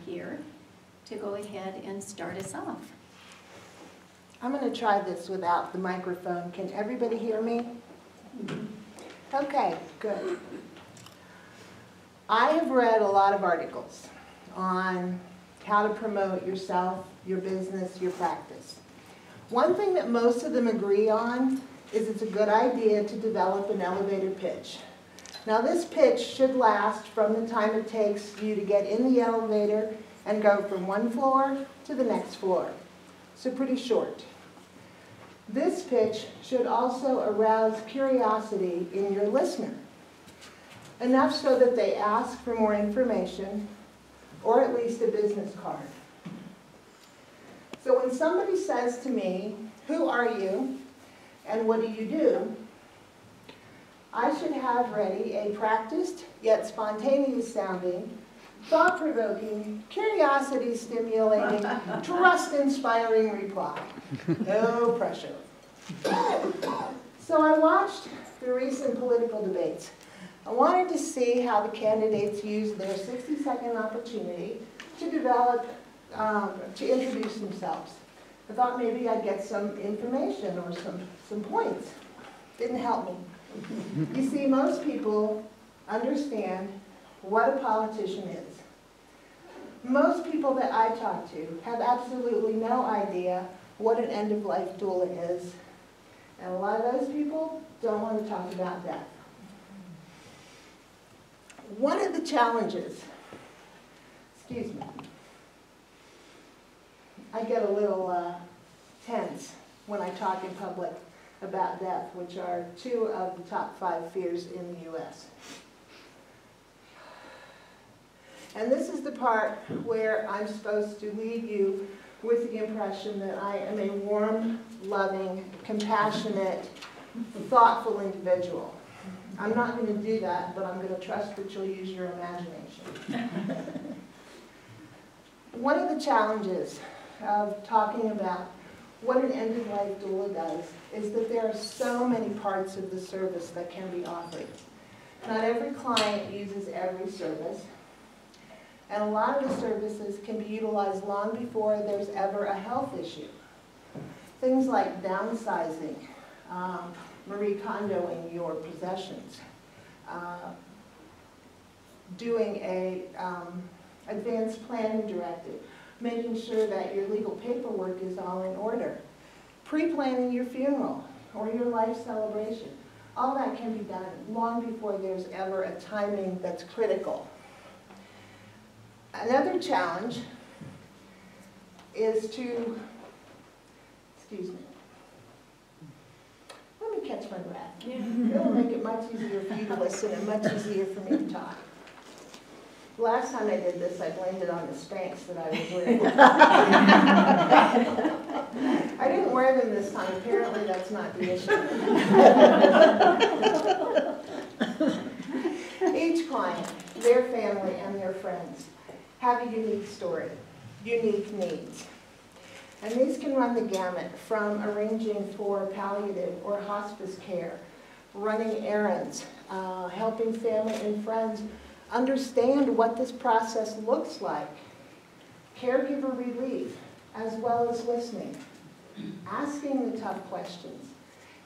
Wheeler here to go ahead and start us off. I'm going to try this without the microphone. Can everybody hear me? Okay, good. I have read a lot of articles on how to promote yourself, your business, your practice. One thing that most of them agree on is it's a good idea to develop an elevator pitch. Now this pitch should last from the time it takes you to get in the elevator and go from one floor to the next floor. So pretty short. This pitch should also arouse curiosity in your listener, enough so that they ask for more information or at least a business card. So when somebody says to me, "Who are you and what do you do?" I should have ready a practiced yet spontaneous sounding, thought-provoking, curiosity-stimulating, trust-inspiring reply. No pressure. So I watched the recent political debates. I wanted to see how the candidates used their 60-second opportunity to develop, to introduce themselves. I thought maybe I'd get some information or some points. Didn't help me. You see, most people understand what a politician is. Most people that I talk to have absolutely no idea what an end-of-life doula is. And a lot of those people don't want to talk about death. One of the challenges, excuse me, I get a little tense when I talk in public about death, which are 2 of the top 5 fears in the U.S. And this is the part where I'm supposed to leave you with the impression that I am a warm, loving, compassionate, thoughtful individual. I'm not going to do that, but I'm going to trust that you'll use your imagination. One of the challenges of talking about what an end-of-life doula does is that there are so many parts of the service that can be offered. Not every client uses every service, and a lot of the services can be utilized long before there's ever a health issue. Things like downsizing, Marie Kondoing your possessions, doing a advanced planning directive, making sure that your legal paperwork is all in order, pre-planning your funeral or your life celebration. All that can be done long before there's ever a timing that's critical. Another challenge is to, excuse me, let me catch my breath. It'll make it much easier for you to listen and much easier for me to talk. Last time I did this, I blamed it on the Spanx that I was wearing. I didn't wear them this time. Apparently that's not the issue. Each client, their family, and their friends have a unique story, unique needs. And these can run the gamut from arranging for palliative or hospice care, running errands, helping family and friends understand what this process looks like, caregiver relief, as well as listening, asking the tough questions,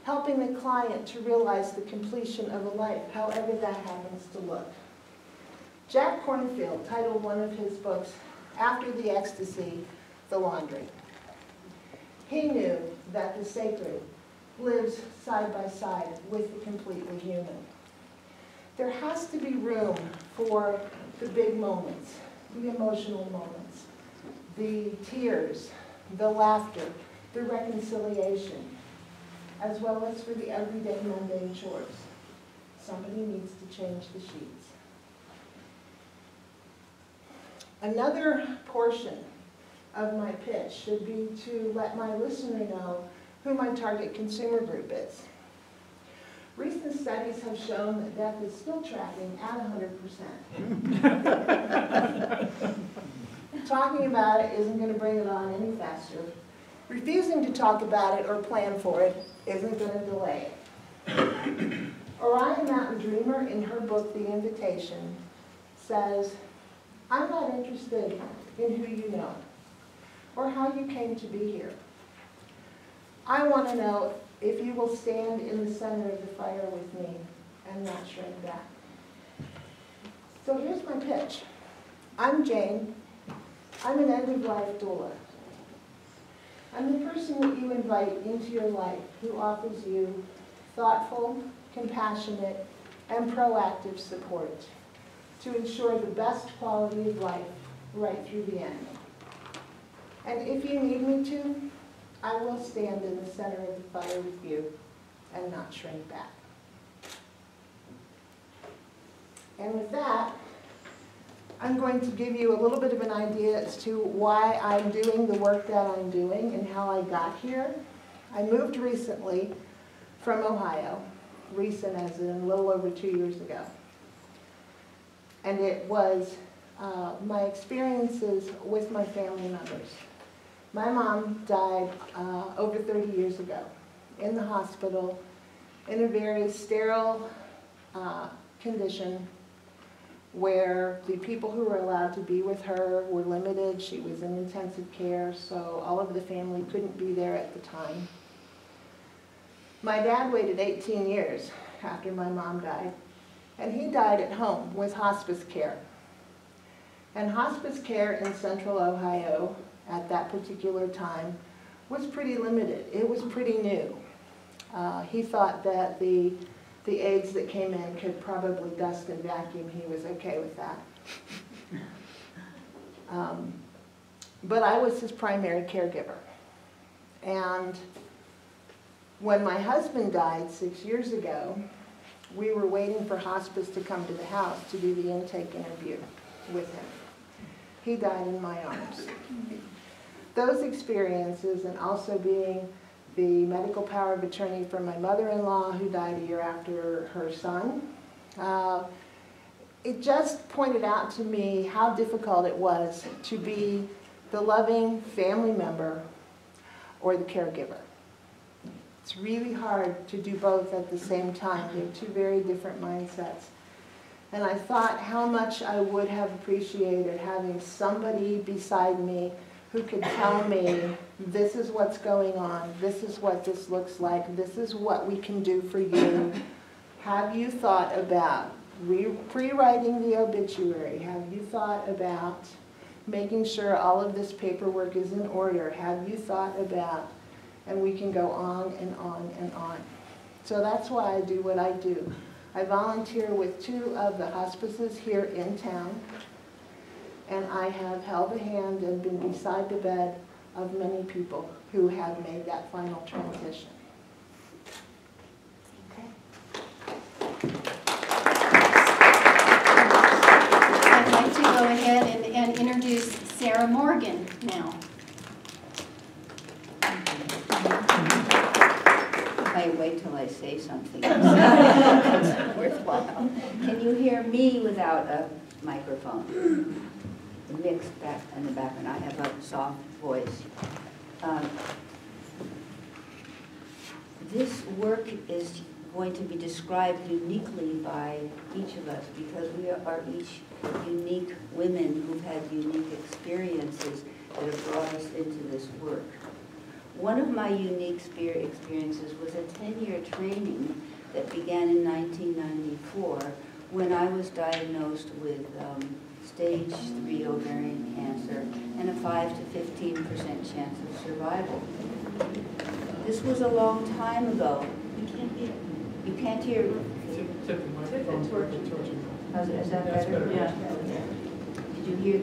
helping the client to realize the completion of a life, however that happens to look. Jack Kornfield titled one of his books, After the Ecstasy, The Laundry. He knew that the sacred lives side by side with the completely human. There has to be room for the big moments, the emotional moments, the tears, the laughter, the reconciliation, as well as for the everyday mundane chores. Somebody needs to change the sheets. Another portion of my pitch should be to let my listener know who my target consumer group is. Recent studies have shown that death is still tracking at 100%. Talking about it isn't going to bring it on any faster. Refusing to talk about it or plan for it isn't going to delay it. Orion Mountain Dreamer, in her book, The Invitation, says, I'm not interested in who you know or how you came to be here. I want to know if you will stand in the center of the fire with me and not shrink back. So here's my pitch. I'm Jane. I'm an end-of-life doula. I'm the person that you invite into your life who offers you thoughtful, compassionate, and proactive support to ensure the best quality of life right through the end. And if you need me to, I will stand in the center of the fire with you and not shrink back. And with that, I'm going to give you a little bit of an idea as to why I'm doing the work that I'm doing and how I got here. I moved recently from Ohio, recent as in a little over 2 years ago. And it was my experiences with my family members. My mom died over 30 years ago in the hospital in a very sterile condition where the people who were allowed to be with her were limited. She was in intensive care, so all of the family couldn't be there at the time. My dad waited 18 years after my mom died, and he died at home with hospice care. And hospice care in central Ohio at that particular time was pretty limited. It was pretty new. He thought that the aides that came in could probably dust and vacuum. He was okay with that. But I was his primary caregiver. And when my husband died 6 years ago, we were waiting for hospice to come to the house to do the intake interview with him. He died in my arms. Those experiences, and also being the medical power of attorney for my mother-in-law who died a year after her son, it just pointed out to me how difficult it was to be the loving family member or the caregiver. It's really hard to do both at the same time. They're two very different mindsets. And I thought how much I would have appreciated having somebody beside me who could tell me, this is what's going on, this is what this looks like, this is what we can do for you. Have you thought about rewriting the obituary? Have you thought about making sure all of this paperwork is in order? Have you thought about, and we can go on and on and on. So that's why I do what I do. I volunteer with 2 of the hospices here in town, and I have held the hand and been beside the bed of many people who have made that final transition. I'd like to go ahead and introduce Sara Morgan now. I wait till I say something. It's worthwhile. Can you hear me without a microphone? Mixed back in the background. I have a soft voice. This work is going to be described uniquely by each of us because we are each unique women who've had unique experiences that have brought us into this work. One of my unique experiences was a 10-year training that began in 1994 when I was diagnosed with stage 3 ovarian cancer and a 5 to 15% chance of survival. This was a long time ago. You can't hear. You can't hear. Tip the microphone. Is that better? Yeah. Did you hear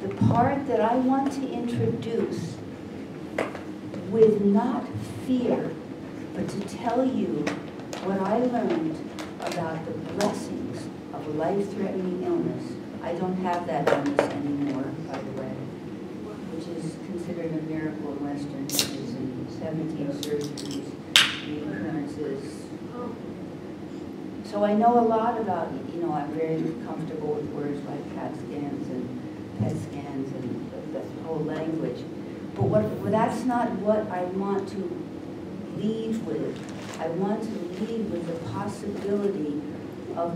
the part that I want to introduce with not fear, but to tell you what I learned about the blessings of life-threatening illness. I don't have that illness anymore, by the way, which is considered a miracle in Western medicine. 17 surgeries, recurrences. So I know a lot about, I'm very comfortable with words like CAT scans and PET scans and the whole language. But that's not what I want to leave with. I want to leave with the possibility of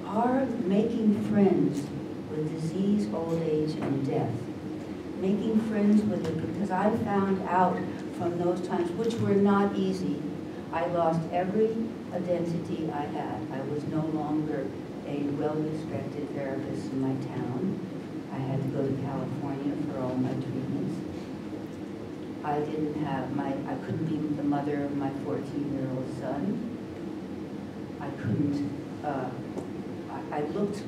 are making friends with disease, old age, and death. Making friends with it, because I found out from those times, which were not easy, I lost every identity I had. I was no longer a well-respected therapist in my town. I had to go to California for all my treatments. I couldn't be the mother of my 14-year-old son. I couldn't, I looked,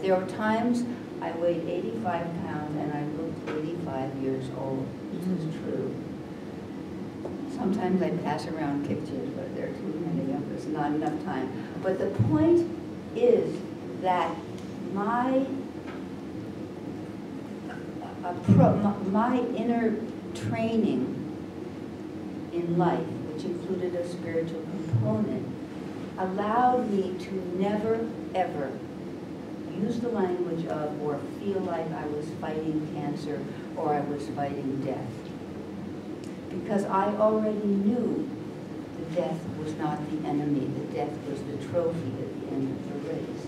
there were times I weighed 85 pounds and I looked 85 years old. This is true. Sometimes I pass around pictures, but there are too many of us, not enough time. But the point is that my inner training in life, which included a spiritual component, allowed me to never, ever use the language of or feel like I was fighting cancer or I was fighting death. Because I already knew the death was not the enemy, the death was the trophy at the end of the race.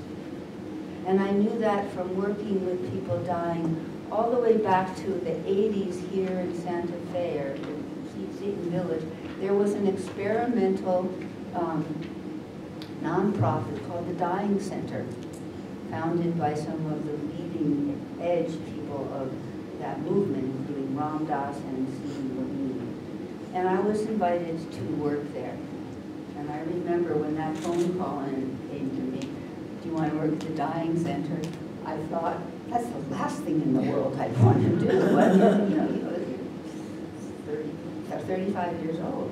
And I knew that from working with people dying all the way back to the 80s here in Santa Fe, or Seton Village. There was an experimental nonprofit called the Dying Center, founded by some of the leading edge people of that movement, including Ram Dass and C. And I was invited to work there. And I remember when that phone call came to me, do you want to work at the Dying Center? I thought, that's the last thing in the world I'd want to do. But, you know, 35 years old.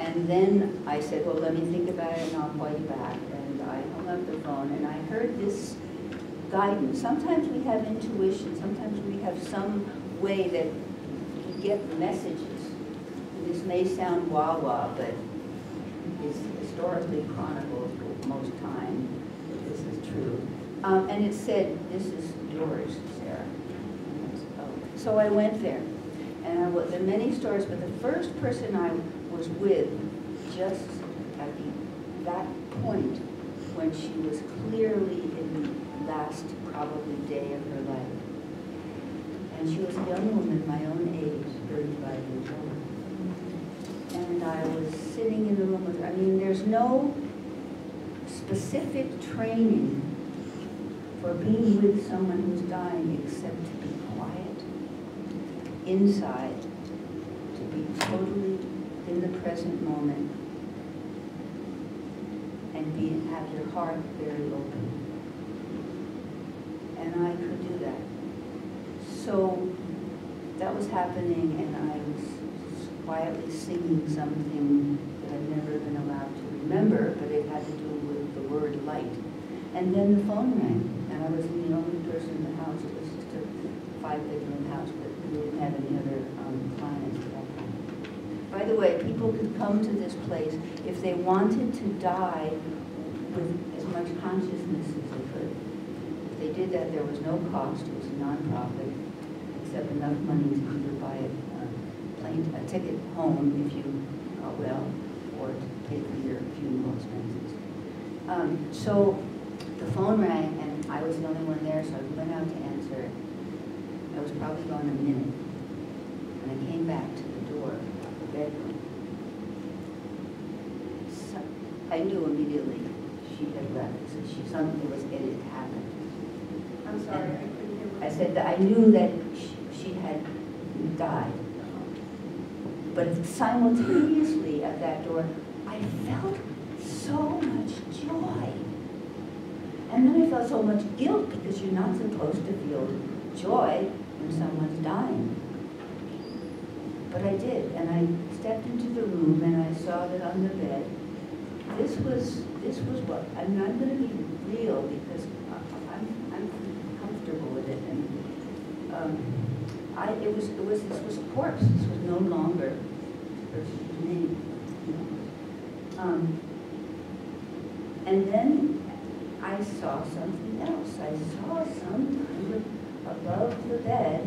And then I said, well, let me think about it and I'll call you back. And I hung up the phone and I heard this guidance. Sometimes we have intuition. Sometimes we have some way that we get messages. This may sound wah-wah, but it's historically chronicled most time. This is true. And it said, this is yours, Sarah. So I went there. And there are many stories, but the first person I was with, just at that point, when she was clearly in the last, probably, day of her life. And she was a young woman, my own age, 35 years old. And I was sitting in the room with her. I mean, there's no specific training for being with someone who's dying except to be quiet, inside, to be totally in the present moment, and have your heart very open. And I could do that. So that was happening, and I was quietly singing something that I'd never been allowed to remember, but it had to do with the word light. And then the phone rang, and I was the only person in the house. It was just a 5-bedroom house, but we didn't have any other clients at that time. By the way, people could come to this place if they wanted to die with as much consciousness as they could. If they did that, there was no cost. It was a nonprofit, except enough money to either buy a ticket home if you are well, or to pay for your funeral expenses. So the phone rang, and I was the only one there, so I went out to answer it. I was probably gone a minute, and I came back to the door of the bedroom. So I knew immediately she had left. So something it had happened. I'm sorry, I couldn't hear what I said that I knew that she had died. But simultaneously at that door, I felt so much joy. And then I felt so much guilt, because you're not supposed to feel joy when someone's dying. But I did, and I stepped into the room and I saw that on the bed, this was what, I'm going to be real, because I'm comfortable with it. And this was a corpse. This was no longer the person's name. And then I saw something else. I saw some above the bed,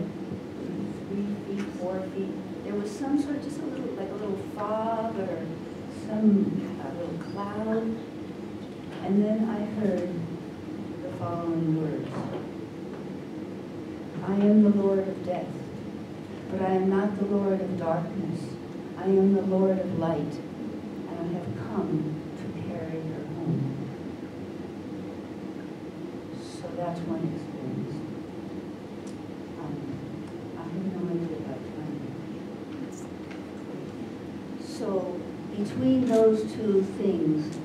3 feet, 4 feet. There was some sort of just a little fog or a little cloud. And then I heard following words. I am the Lord of death, but I am not the Lord of darkness. I am the Lord of light, and I have come to carry her home. So that's one experience. I have no idea about time. So between those two things,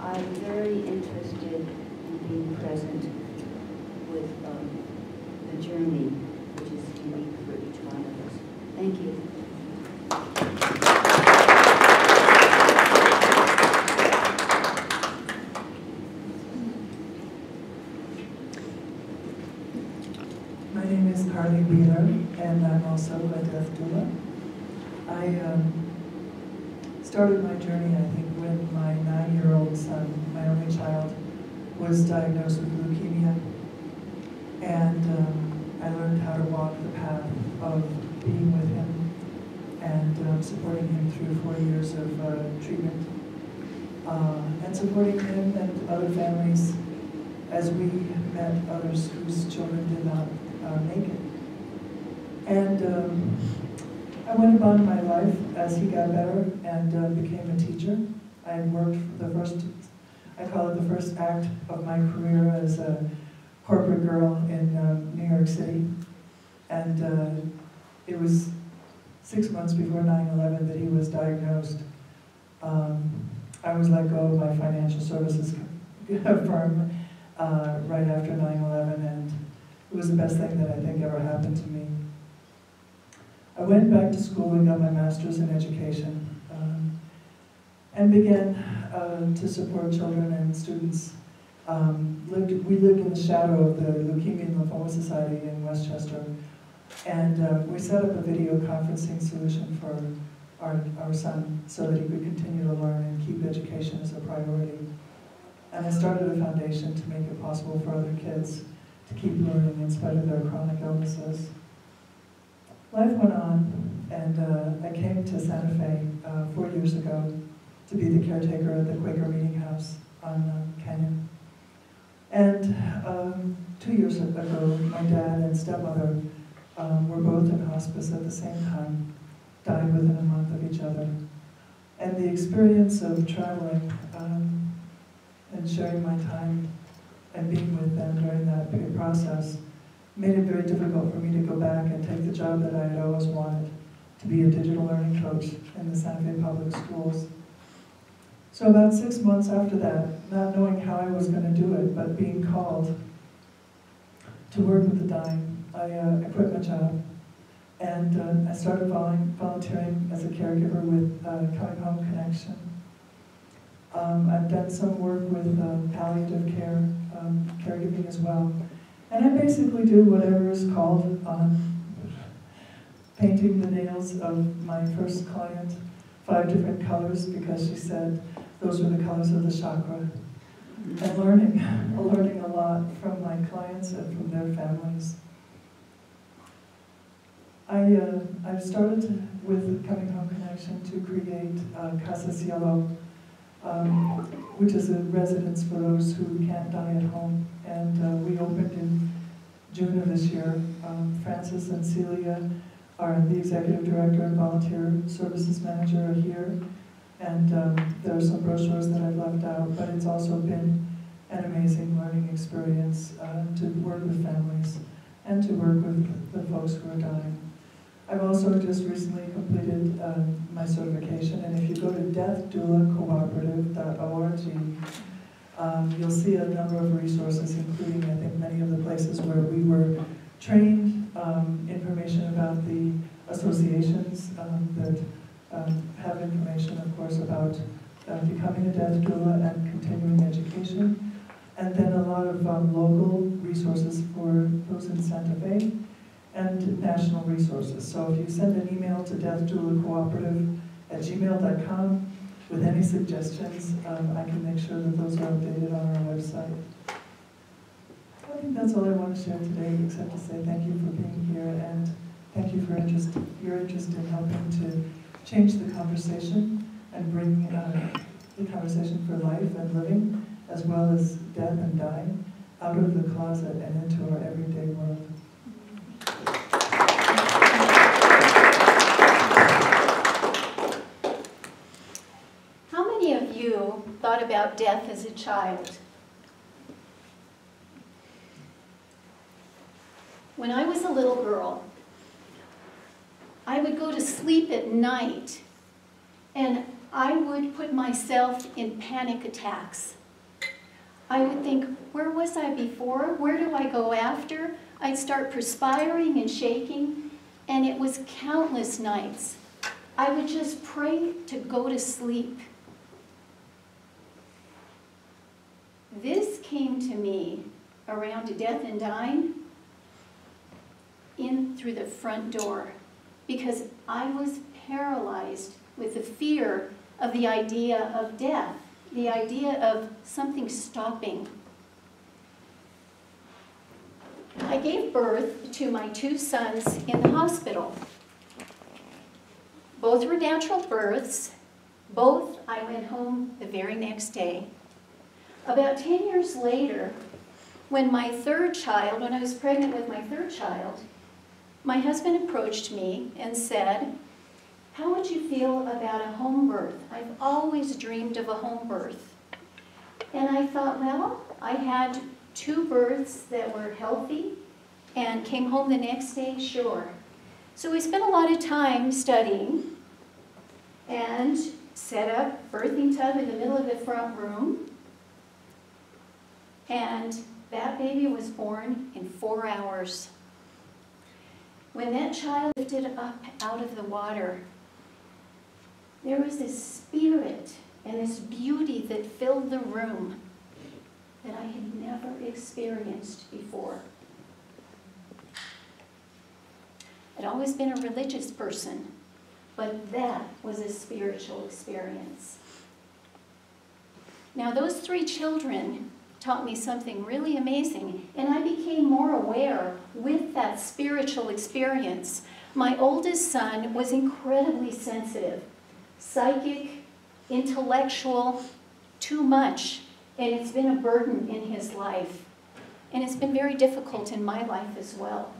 I'm very interested in being present with the journey, which is unique for each one of us. Thank you. My name is Karli Wheeler, and I'm also a death doula. I started my journey, I think, when my 9-year-old son, my only child, was diagnosed with leukemia. And I learned how to walk the path of being with him and supporting him through 4 years of treatment. And supporting him and other families as we met others whose children did not make it. And I went about my life as he got better and became a teacher. I worked for the first, I call it the first act of my career as a corporate girl in New York City. And it was 6 months before 9/11 that he was diagnosed. I was let go of my financial services firm right after 9/11, and it was the best thing that I think ever happened to me. I went back to school and got my master's in education and began to support children and students. We lived in the shadow of the Leukemia and Lymphoma Society in Westchester, and we set up a video conferencing solution for our son so that he could continue to learn and keep education as a priority. And I started a foundation to make it possible for other kids to keep learning in spite of their chronic illnesses. Life went on, and I came to Santa Fe 4 years ago to be the caretaker at the Quaker Meeting House on Canyon. And 2 years ago, my dad and stepmother were both in hospice at the same time, died within a month of each other. And the experience of traveling and sharing my time and being with them during that process made it very difficult for me to go back and take the job that I had always wanted, to be a digital learning coach in the Santa Fe Public Schools. So about 6 months after that, not knowing how I was going to do it, but being called to work with the dying, I quit my job. And I started volunteering as a caregiver with Coming Home Connection. I've done some work with palliative care, caregiving as well. And I basically do whatever is called on painting the nails of my first client 5 different colors because she said those were the colors of the chakra. And learning a lot from my clients and from their families. I started with Coming Home Connection to create Casa Cielo, which is a residence for those who can't die at home. And we opened in June of this year. Francis and Celia are the executive director and volunteer services manager are here. And there are some brochures that I've left out, but it's also been an amazing learning experience to work with families and to work with the folks who are dying. I've also just recently completed my certification, and if you go to deathdoulacooperative.org, you'll see a number of resources, including, I think, many of the places where we were trained, information about the associations that have information, of course, about becoming a death doula and continuing education, and then a lot of local resources for those in Santa Fe, and national resources. So if you send an email to deathdoulacooperative@gmail.com with any suggestions, I can make sure that those are updated on our website. I think that's all I want to share today, except to say thank you for being here, and thank you for your interest in helping to change the conversation and bring the conversation for life and living, as well as death and dying, out of the closet and into our everyday world. How many of you thought about death as a child? When I was a little girl, I would go to sleep at night and I would put myself in panic attacks. I would think, where was I before? Where do I go after? I'd start perspiring and shaking, and it was countless nights. I would just pray to go to sleep. This came to me around death and dying in through the front door because I was paralyzed with the fear of the idea of death, the idea of something stopping. I gave birth to my 2 sons in the hospital. Both were natural births. Both I went home the very next day. About 10 years later, when I was pregnant with my 3rd child, my husband approached me and said, "How would you feel about a home birth? I've always dreamed of a home birth." And I thought, well, I had 2 births that were healthy and came home the next day, sure. So we spent a lot of time studying and set up a birthing tub in the middle of the front room. And that baby was born in 4 hours. When that child lifted up out of the water, there was this spirit and this beauty that filled the room that I had never experienced before. I'd always been a religious person, but that was a spiritual experience. Now, those 3 children taught me something really amazing, and I became more aware with that spiritual experience. My oldest son was incredibly sensitive, psychic, intellectual, too much, and it's been a burden in his life. And it's been very difficult in my life as well.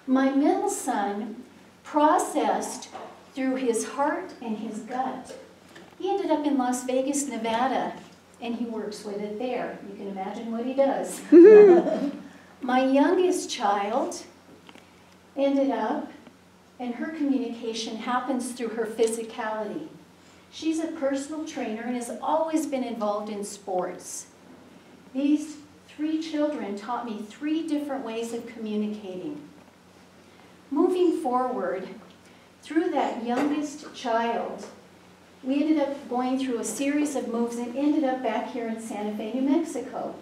My middle son processed through his heart and his gut. He ended up in Las Vegas, Nevada, and he works with it there. You can imagine what he does. My youngest child ended up, and her communication happens through her physicality. She's a personal trainer and has always been involved in sports. These 3 children taught me 3 different ways of communicating. Moving forward, through that youngest child, we ended up going through a series of moves and ended up back here in Santa Fe, New Mexico.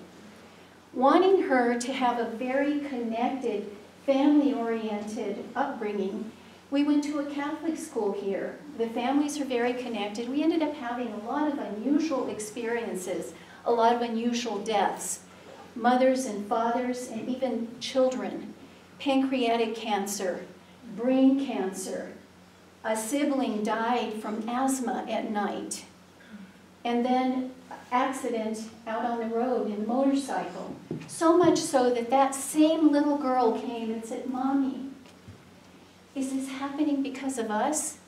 Wanting her to have a very connected, family-oriented upbringing, we went to a Catholic school here. The families are very connected. We ended up having a lot of unusual experiences, a lot of unusual deaths. Mothers and fathers and even children. Pancreatic cancer, brain cancer. A sibling died from asthma at night. And then accident out on the road in a motorcycle. So much so that that same little girl came and said, "Mommy, is this happening because of us?"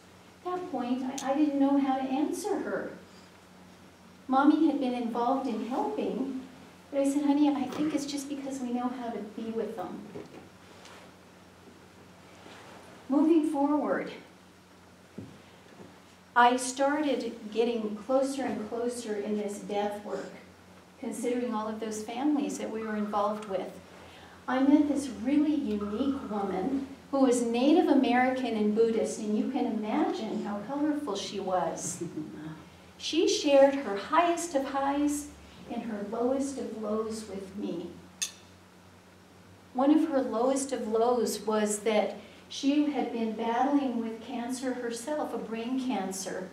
At that point, I didn't know how to answer her. Mommy had been involved in helping, but I said, "Honey, I think it's just because we know how to be with them." Moving forward, I started getting closer and closer in this death work, considering all of those families that we were involved with. I met this really unique woman who was Native American and Buddhist, and you can imagine how colorful she was. She shared her highest of highs and her lowest of lows with me. One of her lowest of lows was that she had been battling with cancer herself, a brain cancer.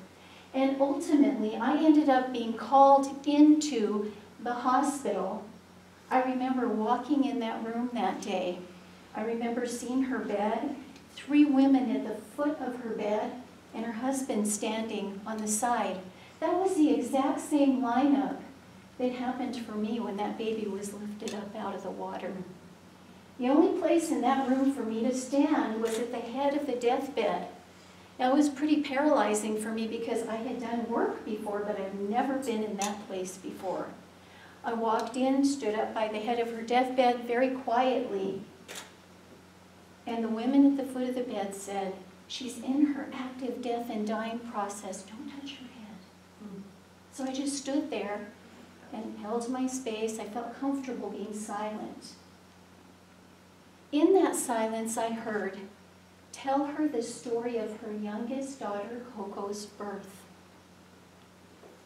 And ultimately, I ended up being called into the hospital. I remember walking in that room that day. I remember seeing her bed, 3 women at the foot of her bed, and her husband standing on the side. That was the exact same lineup that happened for me when that baby was lifted up out of the water. The only place in that room for me to stand was at the head of the deathbed. Now, it was pretty paralyzing for me because I had done work before, but I've never been in that place before. I walked in, stood up by the head of her deathbed very quietly, and the women at the foot of the bed said, "She's in her active death and dying process. Don't touch her head." So I just stood there and held my space. I felt comfortable being silent. In that silence, I heard, "Tell her the story of her youngest daughter, Coco's birth."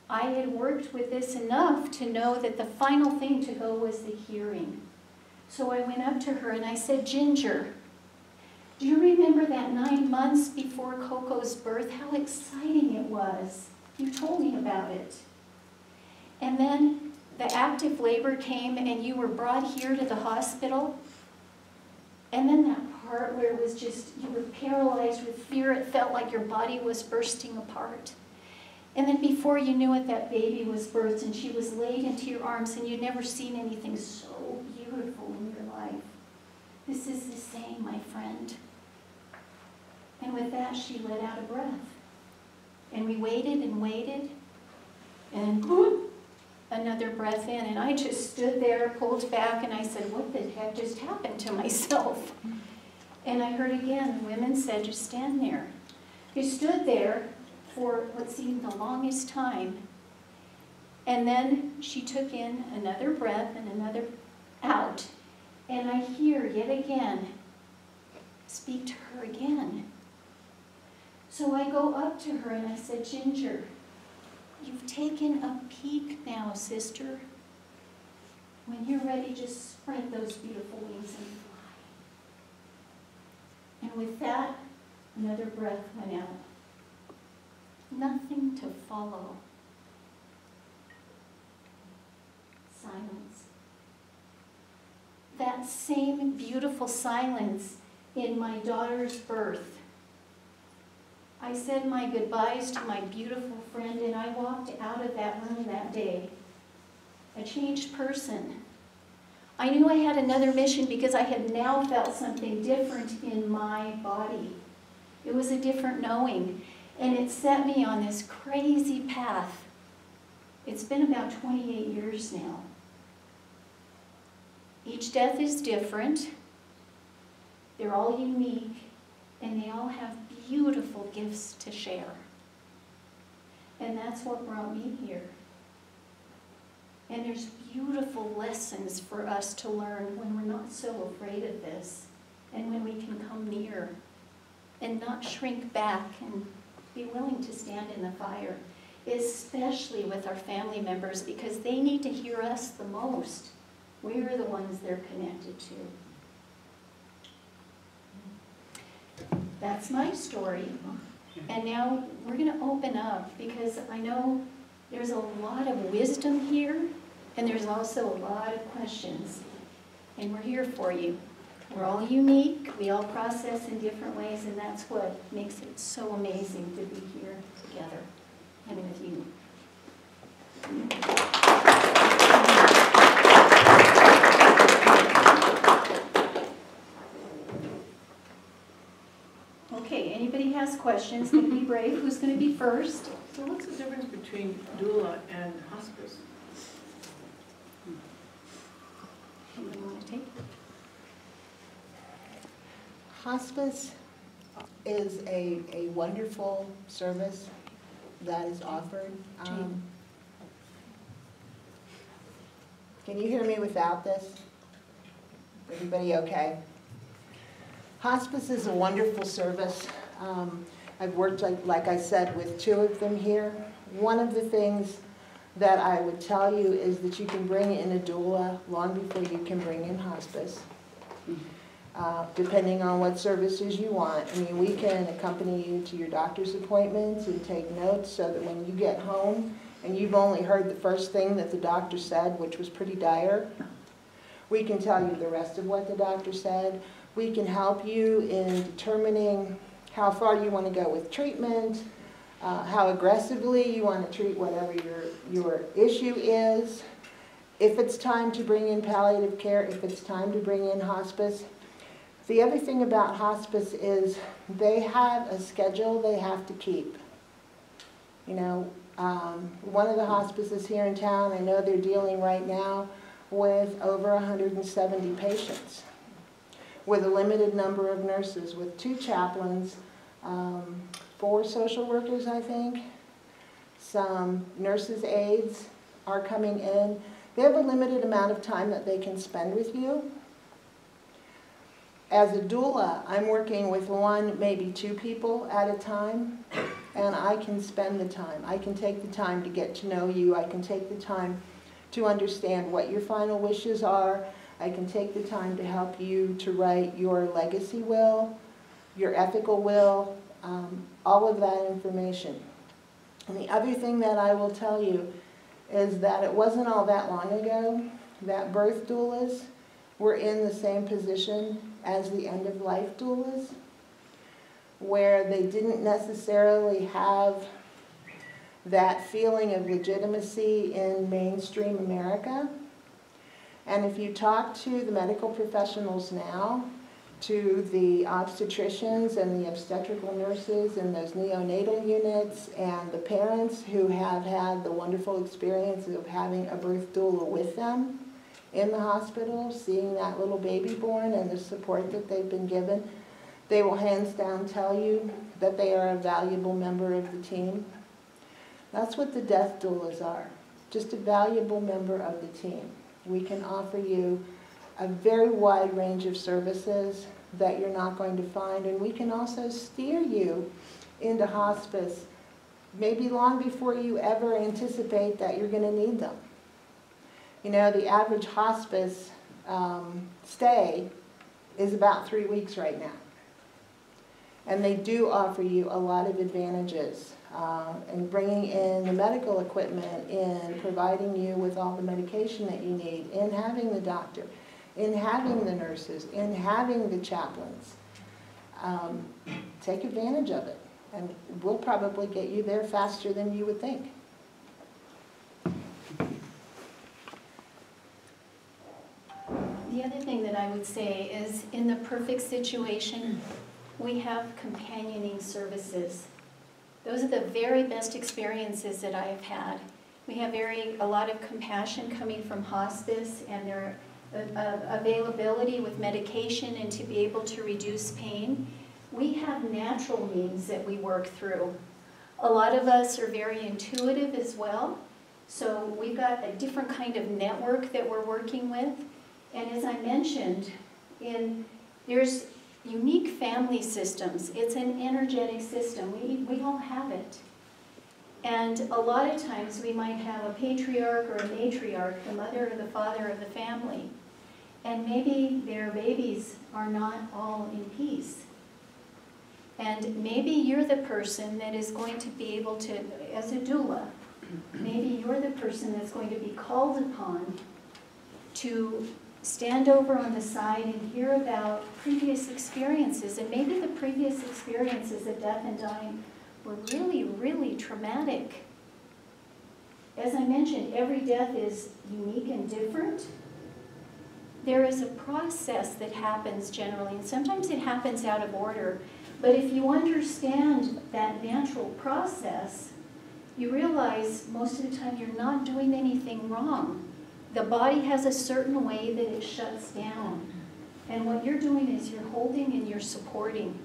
I had worked with this enough to know that the final thing to go was the hearing. So I went up to her and I said, "Ginger, do you remember that 9 months before Coco's birth? How exciting it was. You told me about it. And then the active labor came and you were brought here to the hospital. And then that part where it was just, you were paralyzed with fear. It felt like your body was bursting apart. And then before you knew it, that baby was birthed and she was laid into your arms and you'd never seen anything so beautiful in your life. This is the same, my friend." And with that, she let out a breath. And we waited and waited, and whoop, another breath in. And I just stood there, pulled back, and I said, "What the heck just happened to myself?" And I heard again, the women said, "Just stand there." We stood there for what seemed the longest time. And then she took in another breath and another out. And I hear yet again, "Speak to her again." So I go up to her and I said, "Ginger, you've taken a peek now, sister. When you're ready, just spread those beautiful wings and fly." And with that, another breath went out. Nothing to follow. Silence. That same beautiful silence in my daughter's birth. I said my goodbyes to my beautiful friend and I walked out of that room that day, a changed person. I knew I had another mission because I had now felt something different in my body. It was a different knowing, and it set me on this crazy path. It's been about 28 years now. Each death is different. They're all unique, and they all have beautiful gifts to share. And that's what brought me here. And there's beautiful lessons for us to learn when we're not so afraid of this, and when we can come near and not shrink back and be willing to stand in the fire, especially with our family members, because they need to hear us the most. We're the ones they're connected to. That's my story. And now we're going to open up, because I know there's a lot of wisdom here, and there's also a lot of questions. And we're here for you. We're all unique. We all process in different ways, and that's what makes it so amazing to be here together and with you. Okay, anybody has questions, can be brave. Who's going to be first? So what's the difference between doula and hospice? Anybody want to take it? Hospice is a wonderful service that is offered. Can you hear me without this? Everybody okay? Hospice is a wonderful service. I've worked, like I said, with 2 of them here. One of the things that I would tell you is that you can bring in a doula long before you can bring in hospice, depending on what services you want. I mean, we can accompany you to your doctor's appointments and take notes so that when you get home and you've only heard the first thing that the doctor said, which was pretty dire, we can tell you the rest of what the doctor said. We can help you in determining how far you want to go with treatment, how aggressively you want to treat whatever your issue is. if it's time to bring in palliative care, if it's time to bring in hospice. The other thing about hospice is they have a schedule they have to keep. You know, one of the hospices here in town, I know they're dealing right now with over 170 patients, with a limited number of nurses, with 2 chaplains, 4 social workers, I think. Some nurses' aides are coming in. They have a limited amount of time that they can spend with you. As a doula, I'm working with 1, maybe 2 people at a time, and I can spend the time. I can take the time to get to know you. I can take the time to understand what your final wishes are. I can take the time to help you to write your legacy will, your ethical will, all of that information. And the other thing that I will tell you is that it wasn't all that long ago that birth doulas were in the same position as the end-of-life doulas, where they didn't necessarily have that feeling of legitimacy in mainstream America. And if you talk to the medical professionals now, to the obstetricians and the obstetrical nurses in those neonatal units and the parents who have had the wonderful experience of having a birth doula with them in the hospital, seeing that little baby born and the support that they've been given, they will hands down tell you that they are a valuable member of the team. That's what the death doulas are, just a valuable member of the team. We can offer you a very wide range of services that you're not going to find, and we can also steer you into hospice maybe long before you ever anticipate that you're going to need them. You know, the average hospice stay is about 3 weeks right now. And they do offer you a lot of advantages in bringing in the medical equipment, in providing you with all the medication that you need, in having the doctor, in having the nurses, in having the chaplains. Take advantage of it, and we'll probably get you there faster than you would think. The other thing that I would say is, in the perfect situation, we have companioning services. Those are the very best experiences that I have had. We have a lot of compassion coming from hospice and their availability with medication and to be able to reduce pain. We have natural means that we work through. A lot of us are very intuitive as well, so we've got a different kind of network that we're working with. And as I mentioned, there's unique family systems. It's an energetic system. We all have it. And a lot of times we might have a patriarch or a matriarch, the mother or the father of the family. And maybe their babies are not all in peace. And maybe you're the person that is going to be able to, as a doula, maybe you're the person that's going to be called upon to stand over on the side and hear about previous experiences. And maybe the previous experiences of death and dying were really, really traumatic. As I mentioned, every death is unique and different. There is a process that happens generally, and sometimes it happens out of order. But if you understand that natural process, you realize most of the time you're not doing anything wrong. The body has a certain way that it shuts down. And what you're doing is you're holding and you're supporting.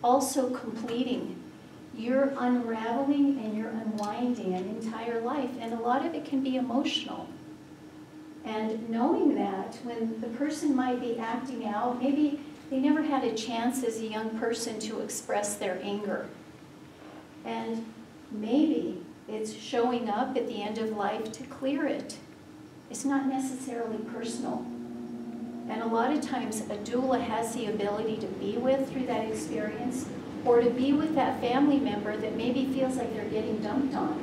Also completing. You're unraveling and you're unwinding an entire life. And a lot of it can be emotional. And knowing that when the person might be acting out, maybe they never had a chance as a young person to express their anger. And maybe it's showing up at the end of life to clear it. It's not necessarily personal. And a lot of times a doula has the ability to be with through that experience, or to be with that family member that maybe feels like they're getting dumped on.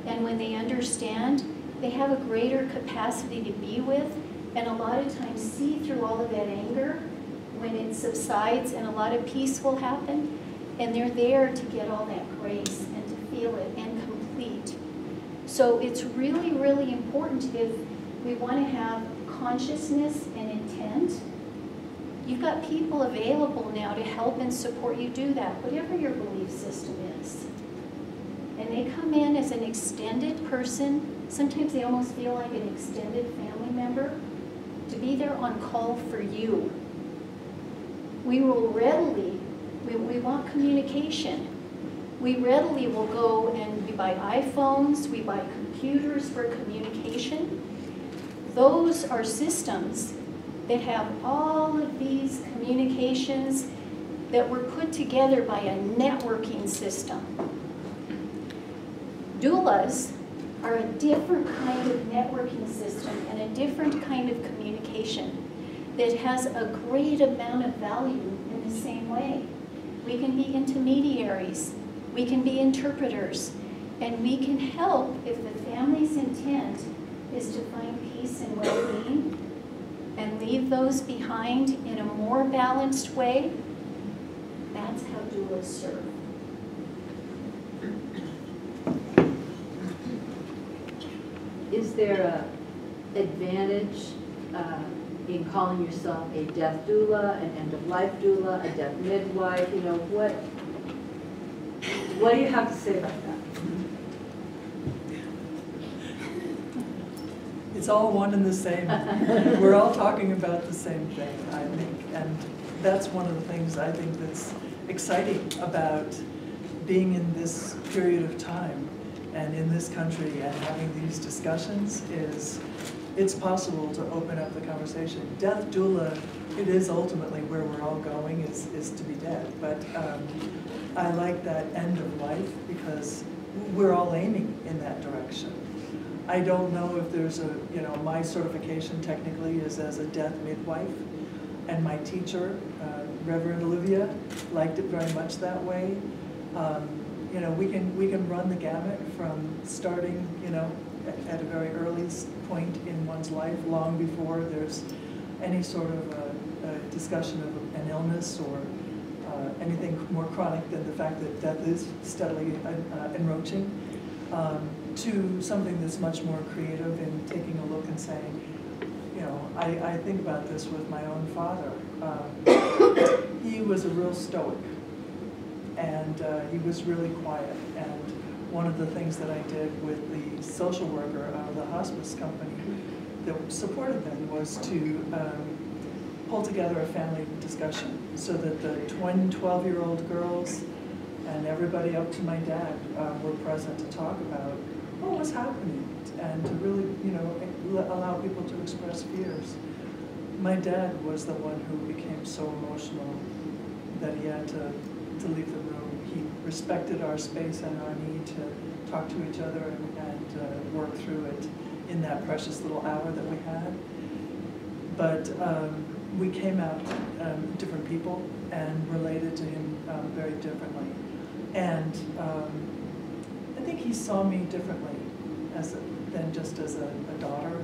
And when they understand, they have a greater capacity to be with, and a lot of times see through all of that anger when it subsides, and a lot of peace will happen, and they're there to get all that grace and to feel it and complete. So it's really, really important, if We want to have consciousness and intent. You've got people available now to help and support you do that, whatever your belief system is. And they come in as an extended person. Sometimes they almost feel like an extended family member to be there on call for you. We will readily, we want communication. We readily will go and we buy iPhones, we buy computers for communication. Those are systems that have all of these communications that were put together by a networking system. Doulas are a different kind of networking system and a different kind of communication that has a great amount of value in the same way. We can be intermediaries, we can be interpreters, and we can help if the family's intent is to find peace and well-being and leave those behind in a more balanced way. That's how doulas serve. Is there an advantage in calling yourself a death doula, an end-of-life doula, a death midwife? You know, what do you have to say about that? It's all one and the same. We're all talking about the same thing, I think. And that's one of the things I think that's exciting about being in this period of time and in this country and having these discussions is it's possible to open up the conversation. Death doula, it is ultimately where we're all going, is to be dead. But I like that end of life because we're all aiming in that direction. I don't know if there's a, you know, my certification technically is as a death midwife, and my teacher, Reverend Olivia, liked it very much that way. You know, we can run the gamut from starting, you know, at a very early point in one's life, long before there's any sort of a discussion of an illness or anything more chronic than the fact that death is steadily encroaching, to something that's much more creative in taking a look and saying, you know, I think about this with my own father. He was a real stoic, and he was really quiet. And one of the things that I did with the social worker of the hospice company that supported them was to pull together a family discussion so that the 12-year-old girls and everybody up to my dad were present to talk about what was happening and to really, you know, allow people to express fears. My dad was the one who became so emotional that he had to leave the room. He respected our space and our need to talk to each other and work through it in that precious little hour that we had. But we came out different people and related to him very differently. And I think he saw me differently than just as a daughter.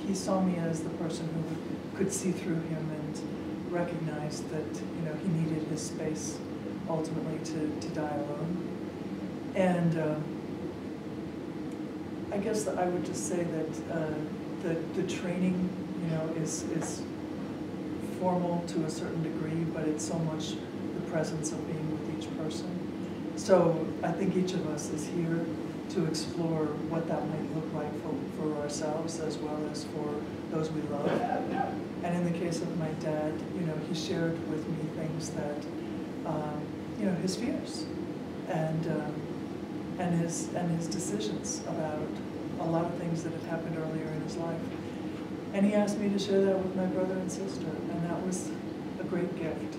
He saw me as the person who could see through him and recognize that, you know, he needed his space ultimately to die alone. And I guess that I would just say that the training, you know, is formal to a certain degree, but it's so much the presence of being with each person. So I think each of us is here to explore what that might look like for ourselves as well as for those we love. And in the case of my dad, you know, he shared with me things that, you know, his fears and his decisions about a lot of things that had happened earlier in his life. And he asked me to share that with my brother and sister, and that was a great gift.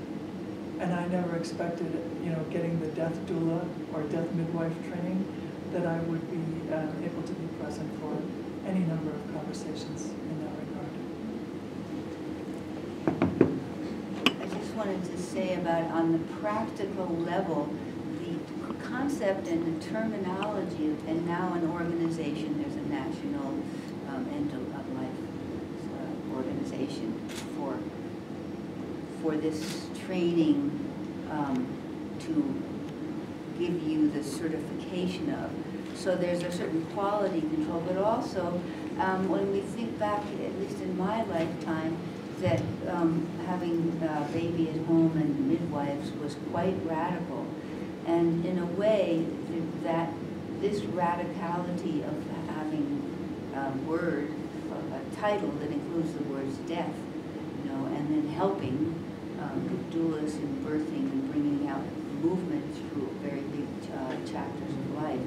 And I never expected, you know, getting the death doula or death midwife training, that I would be able to be present for any number of conversations in that regard. I just wanted to say about, on the practical level, the concept and the terminology, and now an organization, there's a national end-of-life organization for this training to give you the certification of. So there's a certain quality control, but also when we think back, at least in my lifetime, that having a baby at home and midwives was quite radical. And in a way, that this radicality of having a word, a title that includes the words death, you know, and then helping doulas in birthing and bringing out movement through very big chapters of life.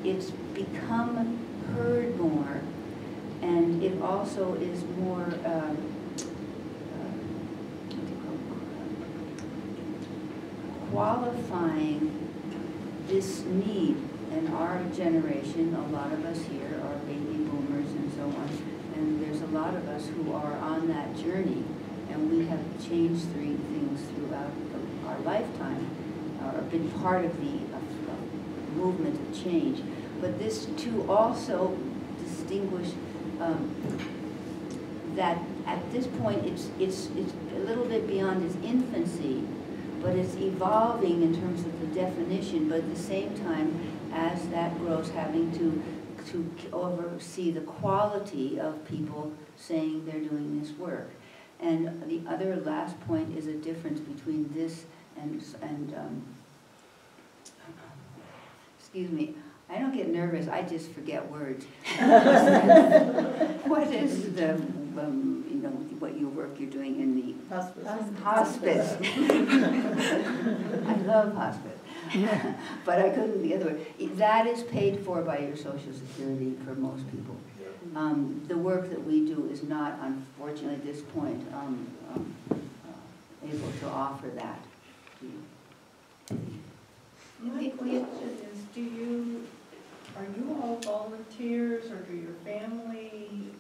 It's become heard more, and it also is more qualifying this need. In our generation, a lot of us here are baby boomers and so on, and there's a lot of us who are on that journey, and we have changed things throughout our lifetime, or been part of the movement of change. But this too also distinguish that at this point it's a little bit beyond its infancy, but it's evolving in terms of the definition, but at the same time, as that grows, having to oversee the quality of people saying they're doing this work. And the other last point is a difference between this and excuse me, I don't get nervous, I just forget words. What is the, you know, what work you're doing in the hospice? I love hospice, but I couldn't the other way. That is paid for by your Social Security for most people. The work that we do is not, unfortunately, at this point, able to offer that to you. My question is, are you all volunteers, or do your family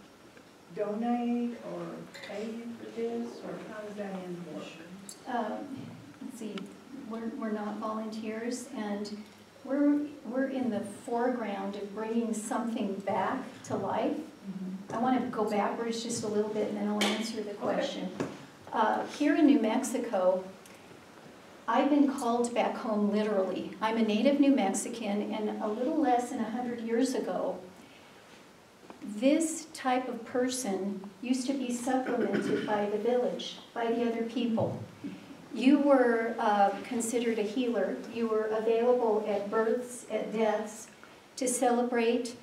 donate or pay you for this, or how does that end work? Let's see, we're not volunteers, and we're in the foreground of bringing something back to life. I want to go backwards just a little bit, and then I'll answer the question. Here in New Mexico, I've been called back home literally. I'm a native New Mexican, and a little less than 100 years ago, this type of person used to be supplemented by the village, by the other people. You were considered a healer. You were available at births, at deaths, to celebrate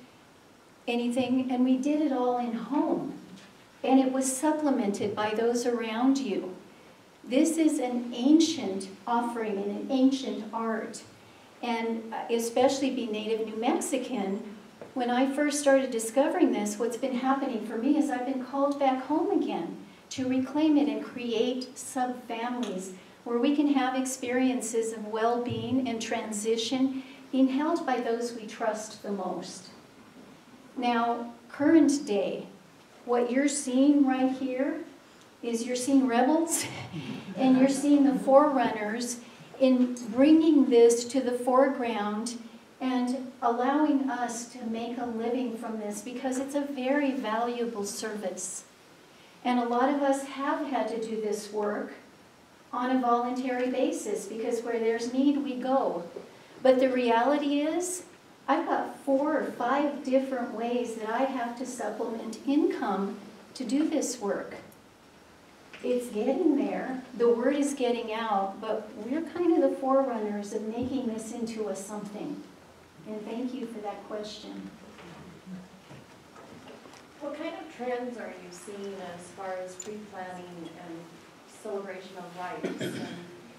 anything, and we did it all in home. And it was supplemented by those around you. This is an ancient offering and an ancient art. And especially being native New Mexican, when I first started discovering this, what's been happening for me is I've been called back home again to reclaim it and create sub-families where we can have experiences of well-being and transition being held by those we trust the most. Now, current day, what you're seeing right here is you're seeing rebels and you're seeing the forerunners in bringing this to the foreground and allowing us to make a living from this, because it's a very valuable service. And a lot of us have had to do this work on a voluntary basis, because where there's need, we go. But the reality is, I've got 4 or 5 different ways that I have to supplement income to do this work. It's getting there, the word is getting out, but we're kind of the forerunners of making this into a something. And thank you for that question. What kind of trends are you seeing as far as pre-planning and celebration of life? And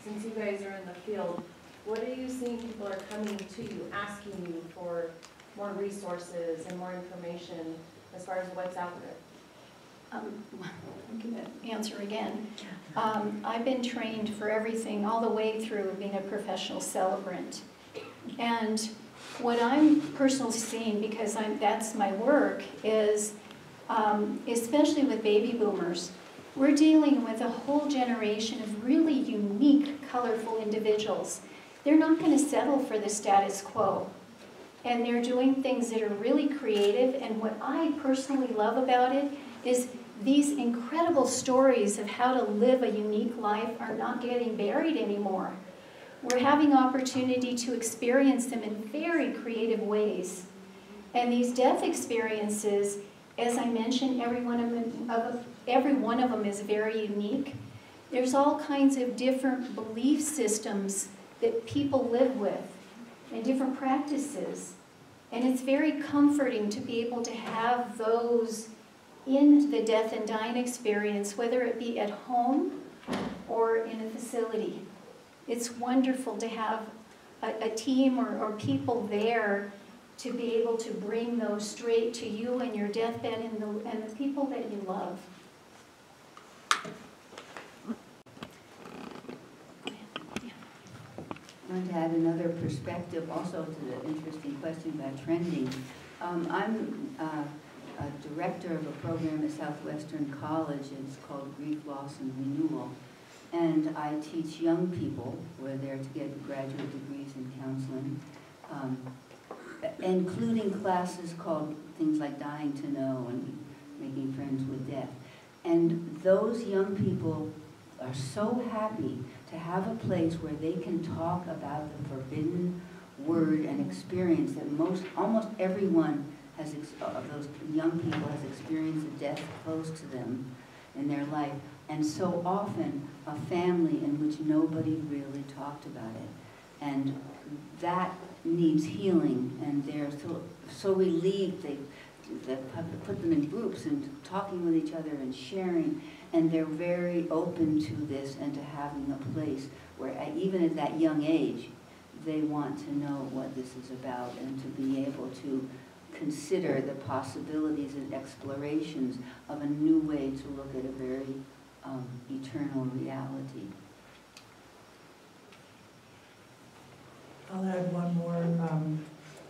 since you guys are in the field, what are you seeing people are coming to you, asking you for more resources and more information as far as what's out there? I'm going to answer again. I've been trained for everything, all the way through being a professional celebrant. And what I'm personally seeing, because that's my work, is especially with baby boomers, we're dealing with a whole generation of really unique, colorful individuals. They're not going to settle for the status quo. And they're doing things that are really creative. And what I personally love about it is these incredible stories of how to live a unique life are not getting buried anymore. We're They're having opportunity to experience them in very creative ways. And these death experiences, as I mentioned, every one of them is very unique. There's all kinds of different belief systems that people live with and different practices. And it's very comforting to be able to have those in the death and dying experience, whether it be at home or in a facility. It's wonderful to have a team or people there to be able to bring those straight to you and your deathbed and the people that you love. I want to add another perspective also to the interesting question about trending. I'm a director of a program at Southwestern College. It's called Grief, Loss, and Renewal. And I teach young people, who are there to get graduate degrees in counseling, including classes called things like Dying to Know and Making Friends with Death. And those young people are so happy to have a place where they can talk about the forbidden word and experience that almost everyone of those young people has experienced a death close to them in their life. And so often a family in which nobody really talked about it. And that needs healing, and they're so relieved. They put them in groups and talking with each other and sharing, and they're very open to this and to having a place where, even at that young age, they want to know what this is about and to be able to consider the possibilities and explorations of a new way to look at a very eternal reality. I'll add one more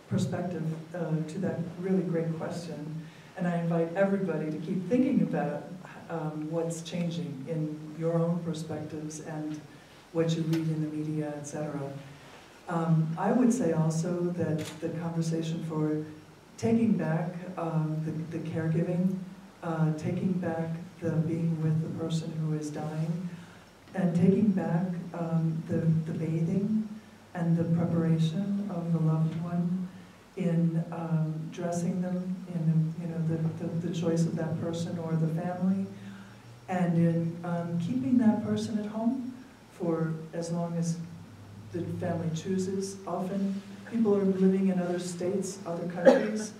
perspective to that really great question. And I invite everybody to keep thinking about what's changing in your own perspectives and what you read in the media, etc. I would say also that the conversation for taking back the caregiving, taking back the being with the person who is dying, and taking back the bathing and the preparation of the loved one in dressing them in the choice of that person or the family, and in keeping that person at home for as long as the family chooses. Often people are living in other states, other countries,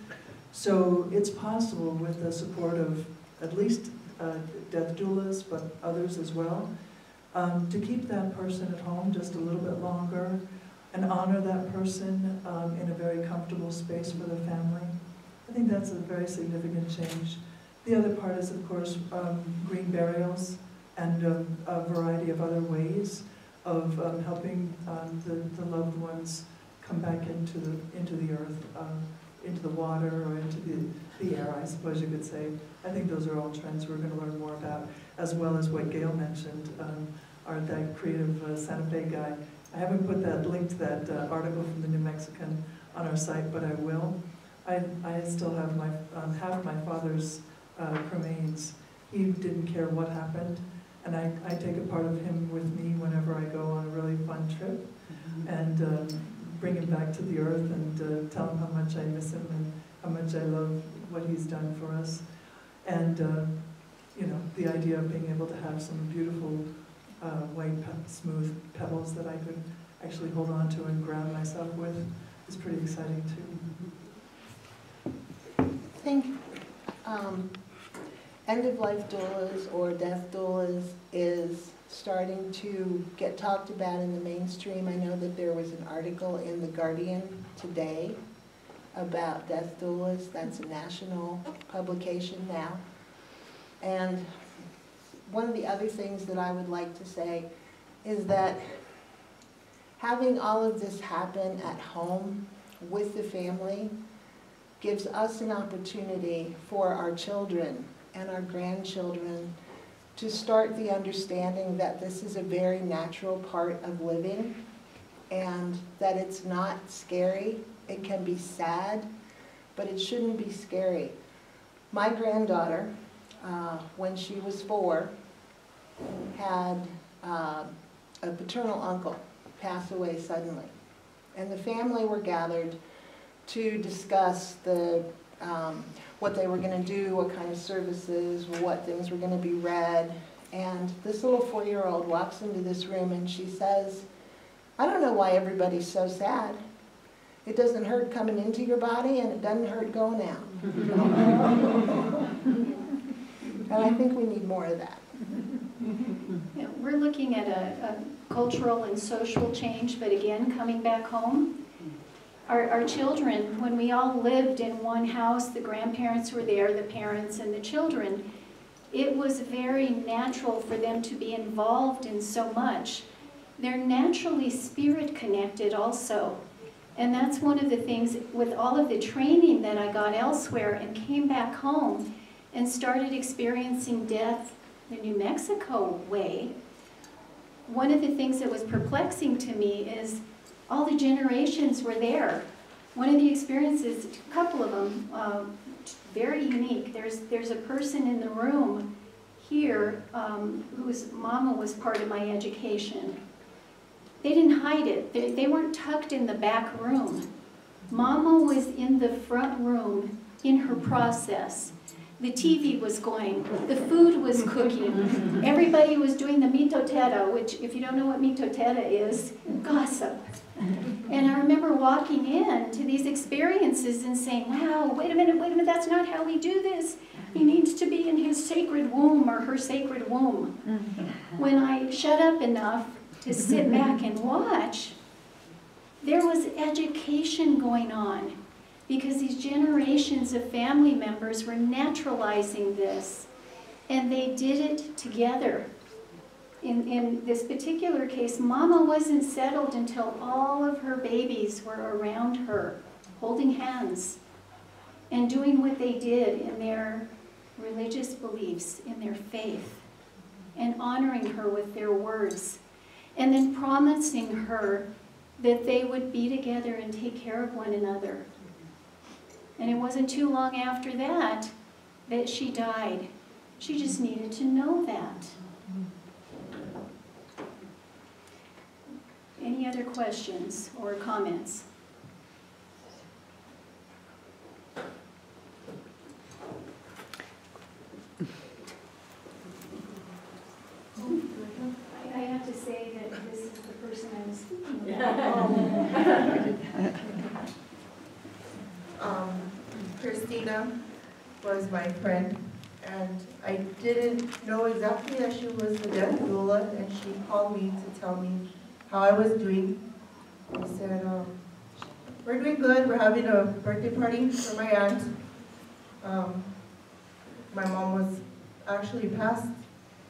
so it's possible with the support of at least death doulas, but others as well, to keep that person at home just a little bit longer and honor that person in a very comfortable space for the family. I think that's a very significant change. The other part is, of course, green burials and a variety of other ways of helping the loved ones come back into the earth, into the water, or into the air, I suppose you could say. I think those are all trends we're going to learn more about, as well as what Gail mentioned, that creative Santa Fe guy. I haven't put that link to that article from the New Mexican on our site, but I will. I still have half my father's cremains. He didn't care what happened, and I take a part of him with me whenever I go on a really fun trip, and bring him back to the earth and tell him how much I miss him and how much I love what he's done for us. And the idea of being able to have some beautiful white, smooth pebbles that I could actually hold on to and ground myself with is pretty exciting too. I think end-of-life doulas or death doulas is starting to get talked about in the mainstream. I know that there was an article in The Guardian today about death doulas. That's a national publication now. And one of the other things that I would like to say is that having all of this happen at home with the family gives us an opportunity for our children and our grandchildren to start the understanding that this is a very natural part of living and that it's not scary. It can be sad, but it shouldn't be scary. My granddaughter, when she was 4, had a paternal uncle pass away suddenly. And the family were gathered to discuss what they were going to do, what kind of services, what things were going to be read. And this little 4-year-old walks into this room and she says, "I don't know why everybody's so sad. It doesn't hurt coming into your body and it doesn't hurt going out." And I think we need more of that. Yeah, we're looking at a cultural and social change, but again, coming back home, our children, when we all lived in one house, the grandparents were there, the parents and the children, it was very natural for them to be involved in so much. They're naturally spirit connected also. And that's one of the things with all of the training that I got elsewhere and came back home and started experiencing death the New Mexico way. One of the things that was perplexing to me is all the generations were there. One of the experiences, a couple of them, very unique. There's a person in the room here whose mama was part of my education. They didn't hide it. They weren't tucked in the back room. Mama was in the front room in her process. The TV was going, the food was cooking, everybody was doing the mitotera, which if you don't know what mitotera is, gossip. And I remember walking in to these experiences and saying, wow, wait a minute, that's not how we do this. He needs to be in his sacred womb or her sacred womb. When I shut up enough to sit back and watch, there was education going on because these generations of family members were naturalizing this, and they did it together. In this particular case, Mama wasn't settled until all of her babies were around her, holding hands and doing what they did in their religious beliefs, in their faith, and honoring her with their words, and then promising her that they would be together and take care of one another. And it wasn't too long after that that she died. She just needed to know that. Any other questions or comments? I have to say that this is the person I was speaking about. ChrisTina was my friend, and I didn't know exactly that she was the death doula, and she called me to tell me how I was doing. I said, we're doing good, we're having a birthday party for my aunt. My mom was actually passed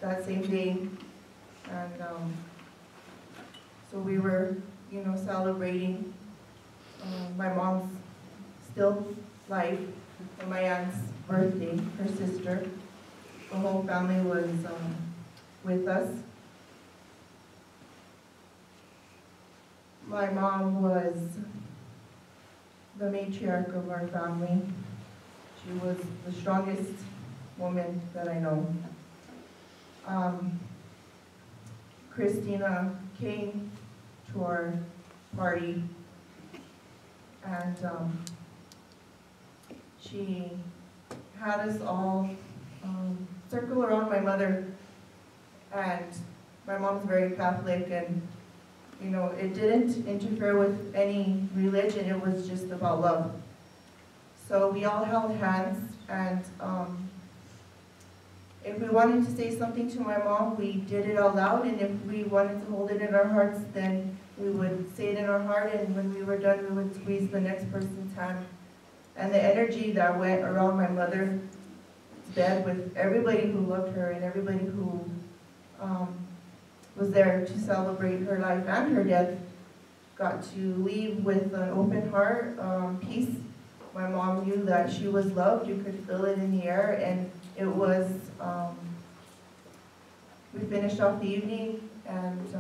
that same day, and so we were, celebrating my mom's still life and my aunt's birthday, her sister. The whole family was with us. My mom was the matriarch of our family. She was the strongest woman that I know. ChrisTina came to our party, and she had us all circle around my mother, and my mom's very Catholic, and it didn't interfere with any religion, it was just about love. So we all held hands, and if we wanted to say something to my mom, we did it out loud, and if we wanted to hold it in our hearts, then we would say it in our heart, and when we were done, we would squeeze the next person's hand. And the energy that went around my mother's bed with everybody who loved her and everybody who was there to celebrate her life and her death got to leave with an open heart, peace. My mom knew that she was loved. You could feel it in the air, and it was, we finished off the evening, and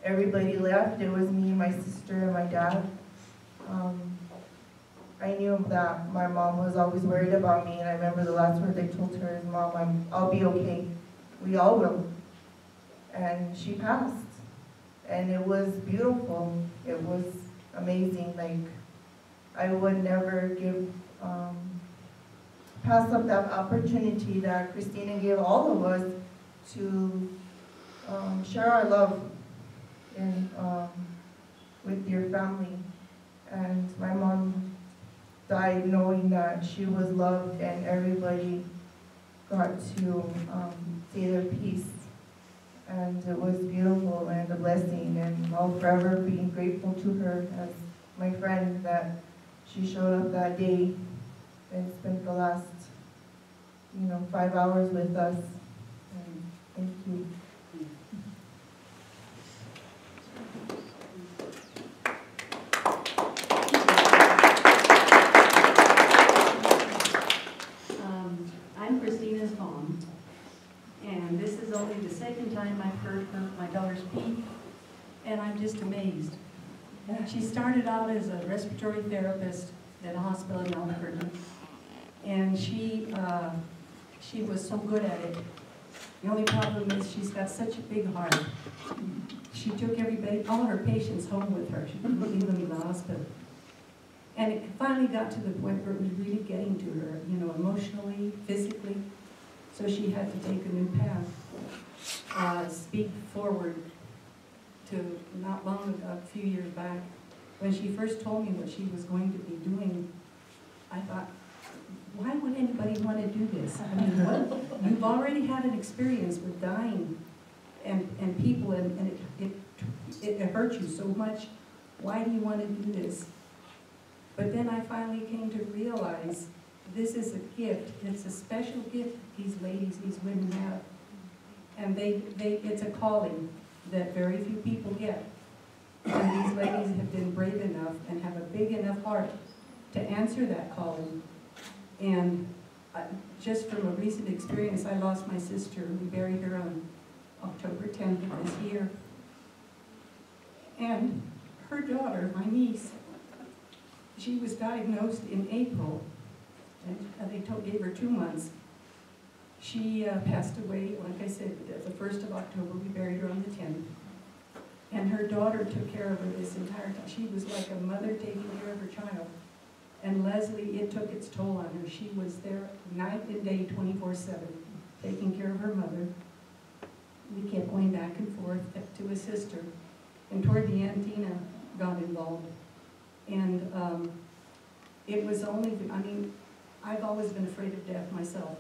everybody left. It was me, my sister, and my dad. I knew that my mom was always worried about me, and I remember the last word I told her is, "Mom, I'll be okay. We all will." And she passed. And it was beautiful. It was amazing. Like, I would never pass up that opportunity that ChrisTina gave all of us to share our love with your family. And my mom died knowing that she was loved and everybody got to say their piece. And it was beautiful and a blessing, and I'll forever be grateful to her as my friend that she showed up that day and spent the last, 5 hours with us. And thank you. I'm ChrisTina's mom, and this is only the second time I've heard my daughter speak, and I'm just amazed. She started out as a respiratory therapist at a hospital in Albuquerque, and she was so good at it. The only problem is she's got such a big heart. She took all her patients home with her. She didn't leave them in the hospital. And it finally got to the point where it was really getting to her, emotionally, physically. So she had to take a new path, speak forward to not long ago, a few years back. When she first told me what she was going to be doing, I thought, why would anybody want to do this? I mean, what? You've already had an experience with dying and people, and it hurt you so much. Why do you want to do this? But then I finally came to realize this is a gift. It's a special gift these ladies, these women have. And it's a calling that very few people get. And these ladies have been brave enough and have a big enough heart to answer that calling. And just from a recent experience, I lost my sister. We buried her on October 10th of this year. And her daughter, my niece, she was diagnosed in April, and they gave her 2 months. She passed away, like I said, the 1st of October. We buried her on the 10th. And her daughter took care of her this entire time. She was like a mother taking care of her child. And Leslie, it took its toll on her. She was there night and day, 24/7, taking care of her mother. We kept going back and forth to assist her. And toward the end, Tina got involved. And it was only, I've always been afraid of death myself.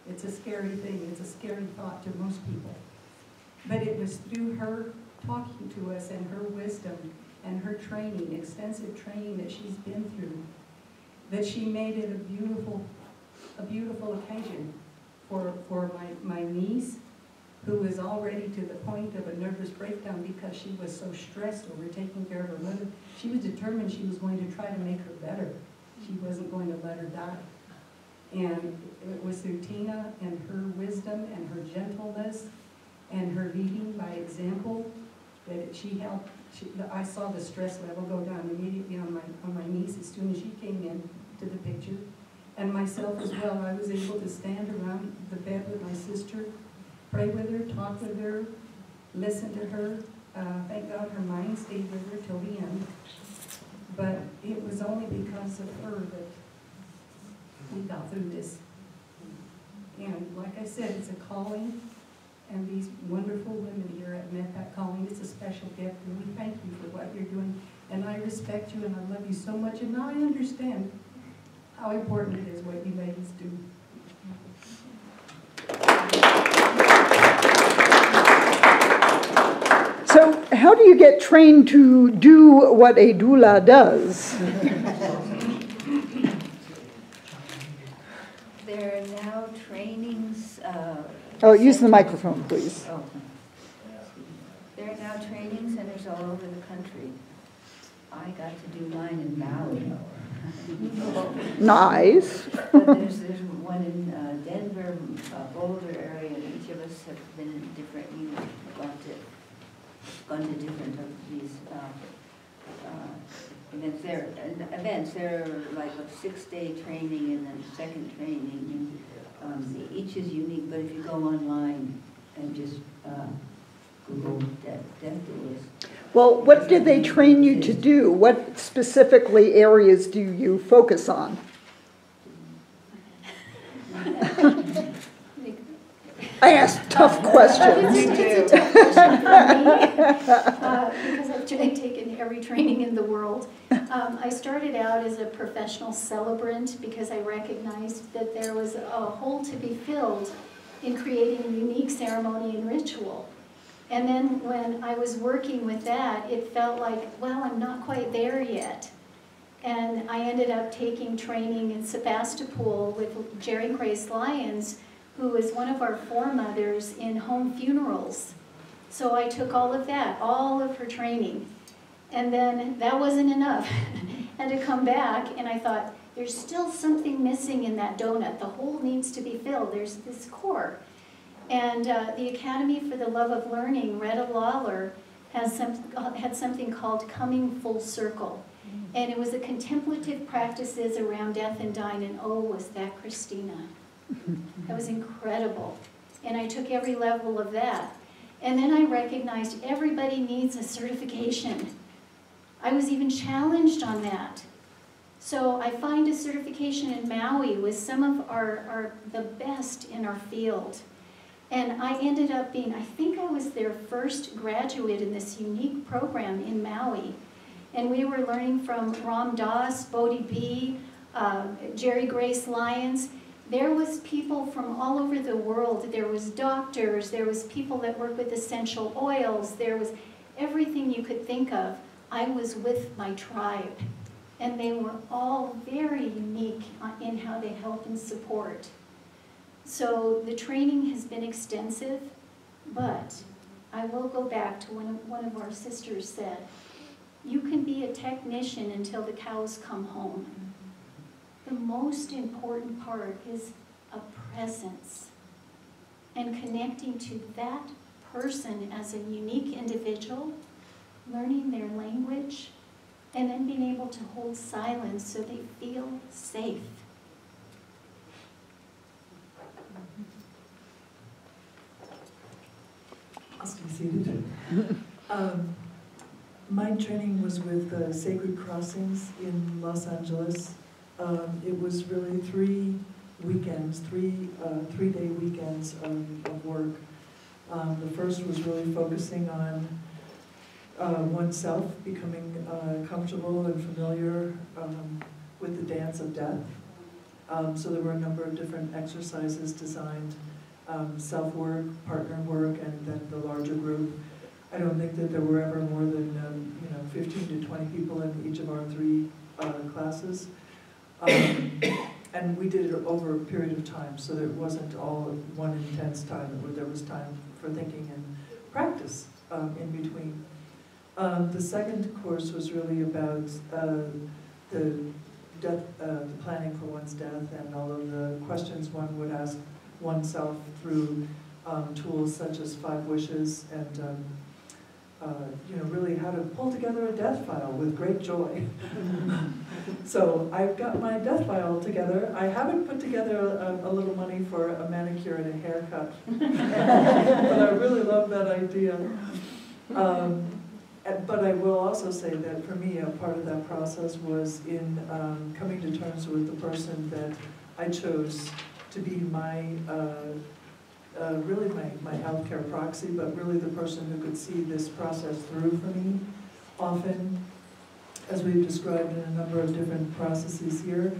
It's a scary thing. It's a scary thought to most people. But it was through her talking to us and her wisdom and her training, extensive training that she's been through, that she made it a beautiful occasion for my niece, who was already to the point of a nervous breakdown because she was so stressed over taking care of her mother. She was determined she was going to try to make her better. She wasn't going to let her die. And it was through Tina and her wisdom and her gentleness and her leading by example that she helped. I saw the stress level go down immediately on my niece as soon as she came in to the picture. And myself as well. I was able to stand around the bed with my sister, pray with her, talk with her, listen to her. Thank God her mind stayed with her till the end. But it was only because of her that we got through this. And like I said, it's a calling. And these wonderful women here have met that calling. It's a special gift, and we thank you for what you're doing. And I respect you, and I love you so much. And now I understand how important it is what you ladies do. So how do you get trained to do what a doula does? There are now trainings. Use the microphone, please. Oh. There are now training centers all over the country. I got to do mine in Maui. Nice. But there's one in Denver, Boulder area, and each of us have been in different units, gone to different of these events. They're like a 6-day training and then second training. And, each is unique, but if you go online and just Google death doulas. Well, what did they train you to do? What specifically areas do you focus on? I asked tough questions. It's a tough question for me because I've taken every training in the world. I started out as a professional celebrant because I recognized that there was a hole to be filled in creating a unique ceremony and ritual. And then when I was working with that, it felt like, well, I'm not quite there yet. And I ended up taking training in Sebastopol with Jerry Grace Lyons, who was one of our foremothers in home funerals. So I took all of that, all of her training. And then that wasn't enough. I had to come back, and I thought, there's still something missing in that donut. The hole needs to be filled. There's this core. And the Academy for the Love of Learning, Retta Lawler, had something called Coming Full Circle. And it was a contemplative practices around death and dying, and oh, was that ChrisTina. That was incredible. And I took every level of that. And then I recognized everybody needs a certification. I was even challenged on that. So I find a certification in Maui with some of the best in our field. And I ended up being, I think I was their first graduate in this unique program in Maui. And we were learning from Ram Dass, Bodhi B, Jerry Grace Lyons. There was people from all over the world. There was doctors, there was people that work with essential oils, there was everything you could think of. I was with my tribe. And they were all very unique in how they help and support. So the training has been extensive, but I will go back to one of our sisters said, you can be a technician until the cows come home. The most important part is a presence and connecting to that person as a unique individual, learning their language, and then being able to hold silence so they feel safe. Please be seated. My training was with Sacred Crossings in Los Angeles. It was really 3 weekends, three-day weekends of work. The first was really focusing on oneself, becoming comfortable and familiar with the dance of death. So there were a number of different exercises designed, self-work, partner work, and then the larger group. I don't think that there were ever more than 15 to 20 people in each of our 3 classes. And we did it over a period of time, so that it wasn't all one intense time. There was time for thinking and practice in between. The second course was really about the planning for one's death and all of the questions one would ask oneself through tools such as 5 wishes and really how to pull together a death file with great joy. So I've got my death file together. I haven't put together a little money for a manicure and a haircut, but I really love that idea. But I will also say that for me, a part of that process was in coming to terms with the person that I chose to be my really my healthcare proxy, but really the person who could see this process through for me. Often, as we've described in a number of different processes here,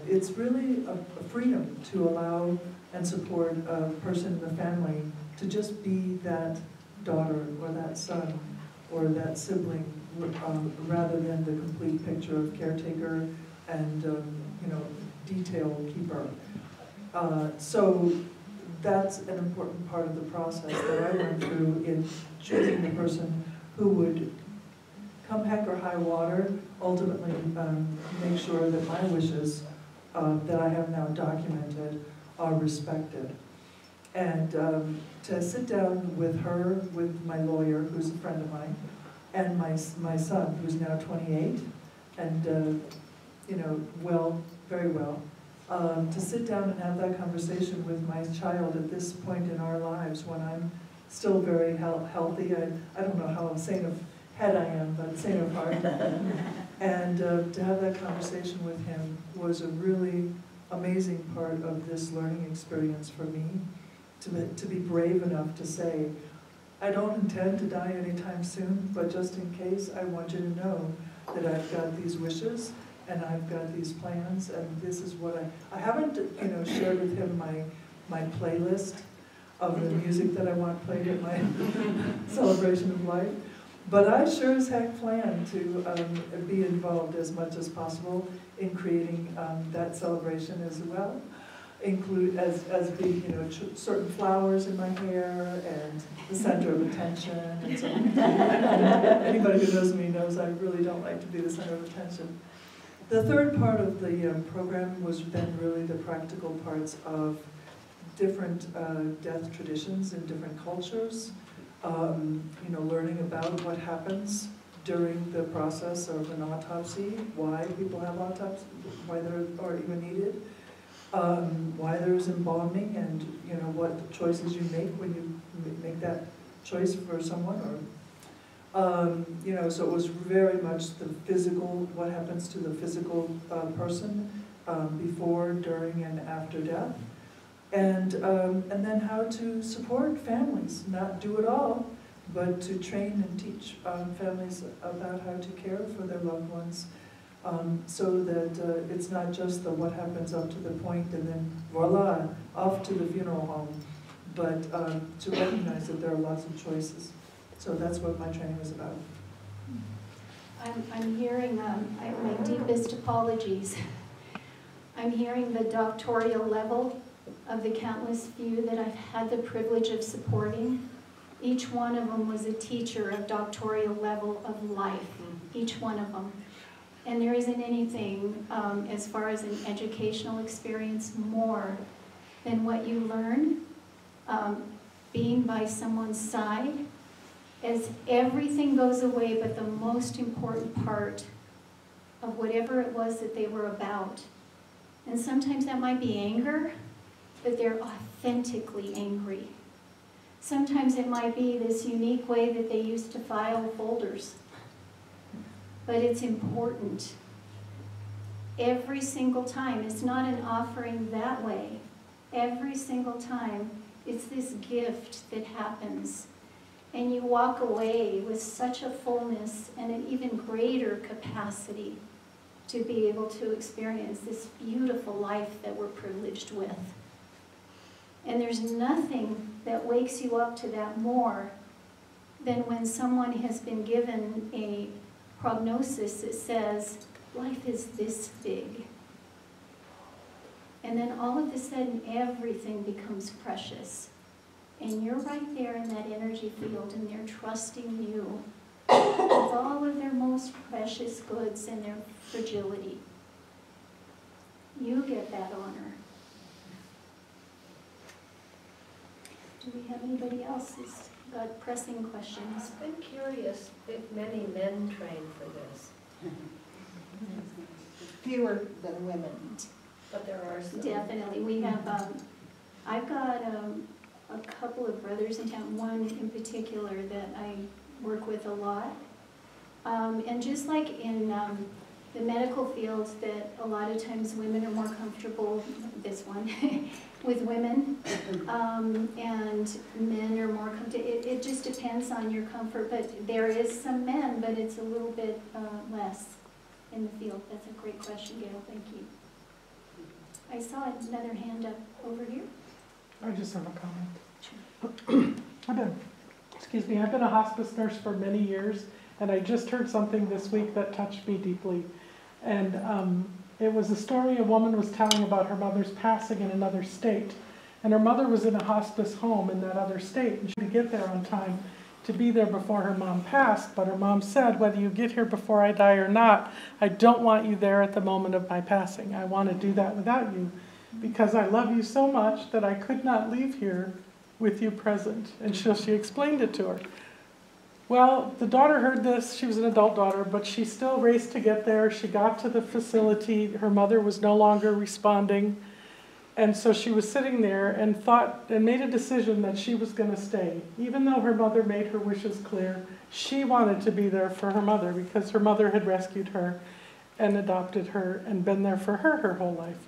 it's really a freedom to allow and support a person in the family to just be that daughter or that son or that sibling, rather than the complete picture of caretaker and detail keeper. So that's an important part of the process that I went through in choosing the person who would, come heck or high water, ultimately make sure that my wishes that I have now documented are respected. And to sit down with her, with my lawyer, who's a friend of mine, and my son, who's now 28, and very well, to sit down and have that conversation with my child at this point in our lives when I'm still very healthy. I don't know how sane of head I am, but sane of heart. And to have that conversation with him was a really amazing part of this learning experience for me, to be brave enough to say, I don't intend to die anytime soon, but just in case, I want you to know that I've got these wishes and I've got these plans, and this is what I haven't, shared with him my playlist of the music that I want played at my celebration of life, but I sure as heck plan to be involved as much as possible in creating that celebration as well. Include as being, certain flowers in my hair and the center of attention and so on. Anybody who knows me knows I really don't like to be the center of attention. The third part of the program was then really the practical parts of different death traditions in different cultures. Learning about what happens during the process of an autopsy, why people have autopsies, why they are even needed. Why there's embalming, and what choices you make when you make that choice for someone, or so it was very much the physical, what happens to the physical person before, during, and after death, and then how to support families, not do it all, but to train and teach families about how to care for their loved ones. So that it's not just the what happens up to the point and then voila, off to the funeral home, but to recognize that there are lots of choices. So that's what my training was about. I'm hearing, my deepest apologies. I'm hearing the doctoral level of the countless few that I've had the privilege of supporting. Each one of them was a teacher of doctoral level of life, each one of them. And there isn't anything, as far as an educational experience, more than what you learn being by someone's side, as everything goes away but the most important part of whatever it was that they were about. And sometimes that might be anger, but they're authentically angry. Sometimes it might be this unique way that they used to file folders. But it's important. Every single time, it's not an offering that way. Every single time, it's this gift that happens. And you walk away with such a fullness and an even greater capacity to be able to experience this beautiful life that we're privileged with. And there's nothing that wakes you up to that more than when someone has been given a prognosis that says, life is this big. And then all of a sudden, everything becomes precious. And you're right there in that energy field, and they're trusting you with all of their most precious goods and their fragility. You get that honor. Do we have anybody else who's got pressing questions? I'm curious if many men train for this. Fewer than women. But there are some. Definitely. We have, I've got a couple of brothers in town, one in particular that I work with a lot. And just like in the medical field, that a lot of times women are more comfortable, this one, with women, and men are more comfortable. It just depends on your comfort, but there is some men, but it's a little bit less in the field. That's a great question, Gail. Thank you. I saw another hand up over here. I just have a comment. I've been a hospice nurse for many years, and I just heard something this week that touched me deeply. And it was a story a woman was telling about her mother's passing in another state. And her mother was in a hospice home in that other state, and she had to get there on time to be there before her mom passed. But her mom said, whether you get here before I die or not, I don't want you there at the moment of my passing. I want to do that without you, because I love you so much that I could not leave here with you present. And so she explained it to her. Well, the daughter heard this. She was an adult daughter, but she still raced to get there. She got to the facility. Her mother was no longer responding. And so she was sitting there and thought and made a decision that she was going to stay. Even though her mother made her wishes clear, she wanted to be there for her mother because her mother had rescued her and adopted her and been there for her whole life.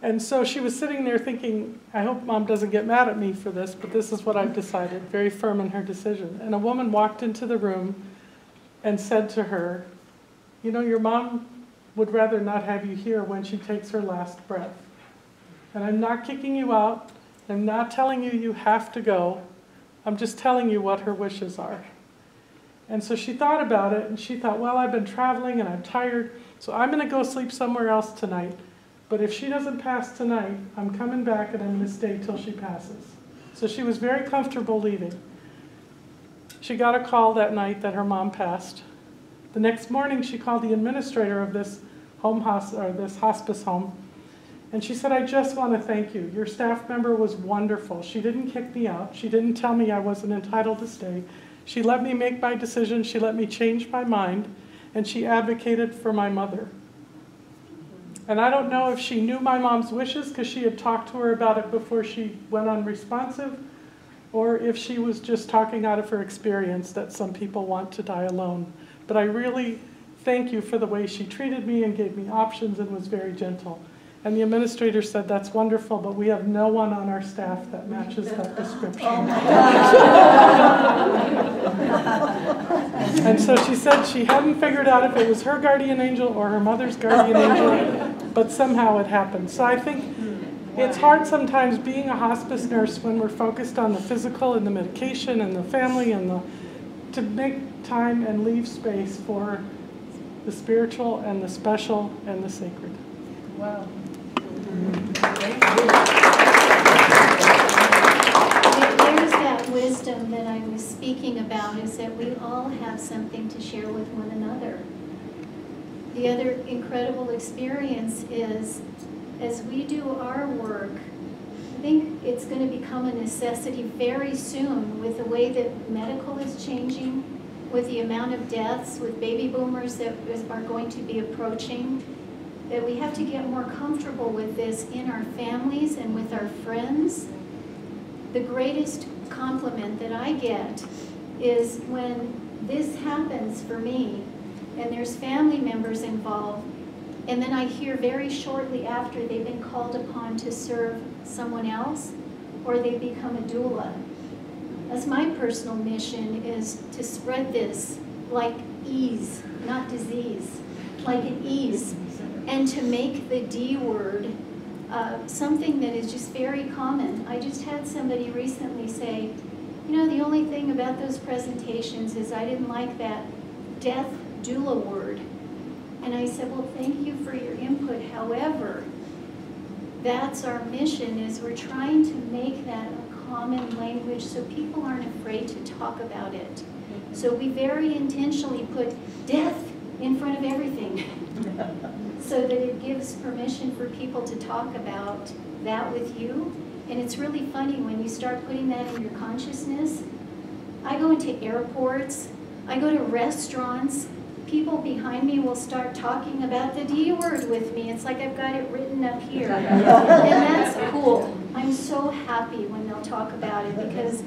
And so she was sitting there thinking, I hope Mom doesn't get mad at me for this, but this is what I've decided, very firm in her decision. And a woman walked into the room and said to her, you know, your mom would rather not have you here when she takes her last breath. And I'm not kicking you out. I'm not telling you you have to go. I'm just telling you what her wishes are. And so she thought about it, and she thought, well, I've been traveling and I'm tired, so I'm going to go sleep somewhere else tonight. But if she doesn't pass tonight, I'm coming back and I'm going to stay till she passes. So she was very comfortable leaving. She got a call that night that her mom passed. The next morning, she called the administrator of this hospice home. And she said, I just want to thank you. Your staff member was wonderful. She didn't kick me out. She didn't tell me I wasn't entitled to stay. She let me make my decision. She let me change my mind. And she advocated for my mother. And I don't know if she knew my mom's wishes because she had talked to her about it before she went unresponsive, or if she was just talking out of her experience that some people want to die alone. But I really thank you for the way she treated me and gave me options and was very gentle. And the administrator said, that's wonderful, but we have no one on our staff that matches that description. And so she said she hadn't figured out if it was her guardian angel or her mother's guardian angel, but somehow it happened. So I think it's hard sometimes being a hospice nurse when we're focused on the physical and the medication and the family and to make time and leave space for the spiritual and the special and the sacred. Wow. There's that wisdom that I was speaking about, is that we all have something to share with one another. The other incredible experience is, as we do our work, I think it's going to become a necessity very soon with the way that medical is changing, with the amount of deaths, with baby boomers that are going to be approaching, that we have to get more comfortable with this in our families and with our friends. The greatest compliment that I get is when this happens for me and there's family members involved, and then I hear very shortly after they've been called upon to serve someone else, or they become a doula. That's my personal mission, is to spread this like ease, not disease, like an ease. And to make the D word something that is just very common. I just had somebody recently say, you know, the only thing about those presentations is I didn't like that death doula word. And I said, well, thank you for your input. However, that's our mission, is we're trying to make that a common language so people aren't afraid to talk about it. So we very intentionally put death in front of everything. So that it gives permission for people to talk about that with you. And it's really funny when you start putting that in your consciousness. I go into airports, I go to restaurants, people behind me will start talking about the D word with me. It's like I've got it written up here. And that's cool. I'm so happy when they'll talk about it, because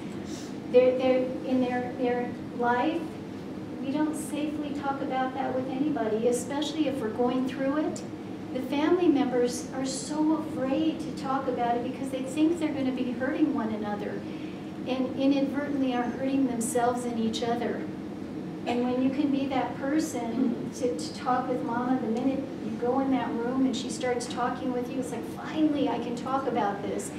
they're in their life, we don't safely talk about that with anybody, especially if we're going through it. The family members are so afraid to talk about it because they think they're going to be hurting one another, and inadvertently are hurting themselves and each other. And when you can be that person to talk with Mama, the minute you go in that room and she starts talking with you, it's like, finally I can talk about this.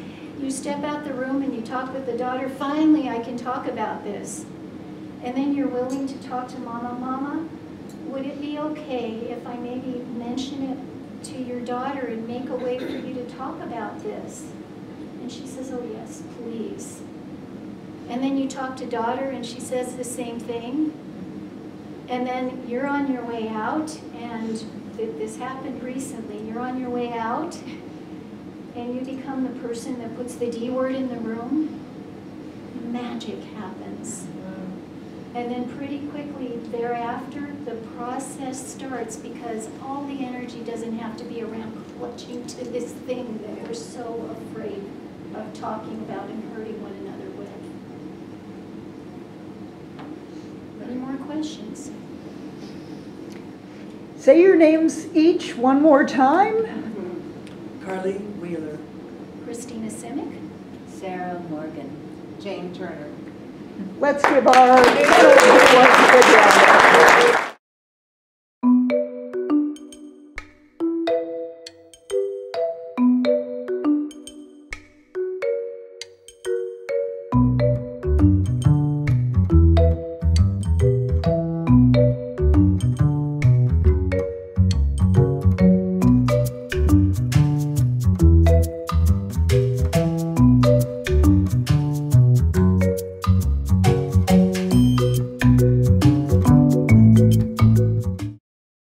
You step out the room and you talk with the daughter, finally I can talk about this. And then you're willing to talk to Mama. Mama, would it be okay if I maybe mention it to your daughter and make a way for you to talk about this? And she says, oh yes, please. And then you talk to daughter and she says the same thing. And then you're on your way out, and this happened recently. You're on your way out and you become the person that puts the D word in the room. Magic happens. And then pretty quickly thereafter, the process process starts, because all the energy doesn't have to be around clutching to this thing that we're so afraid of talking about and hurting one another with. Any more questions? Say your names each one more time. Karli Wheeler. ChrisTina Simek. Sara Morgan. Jane Turner. Let's give our doulas a good round.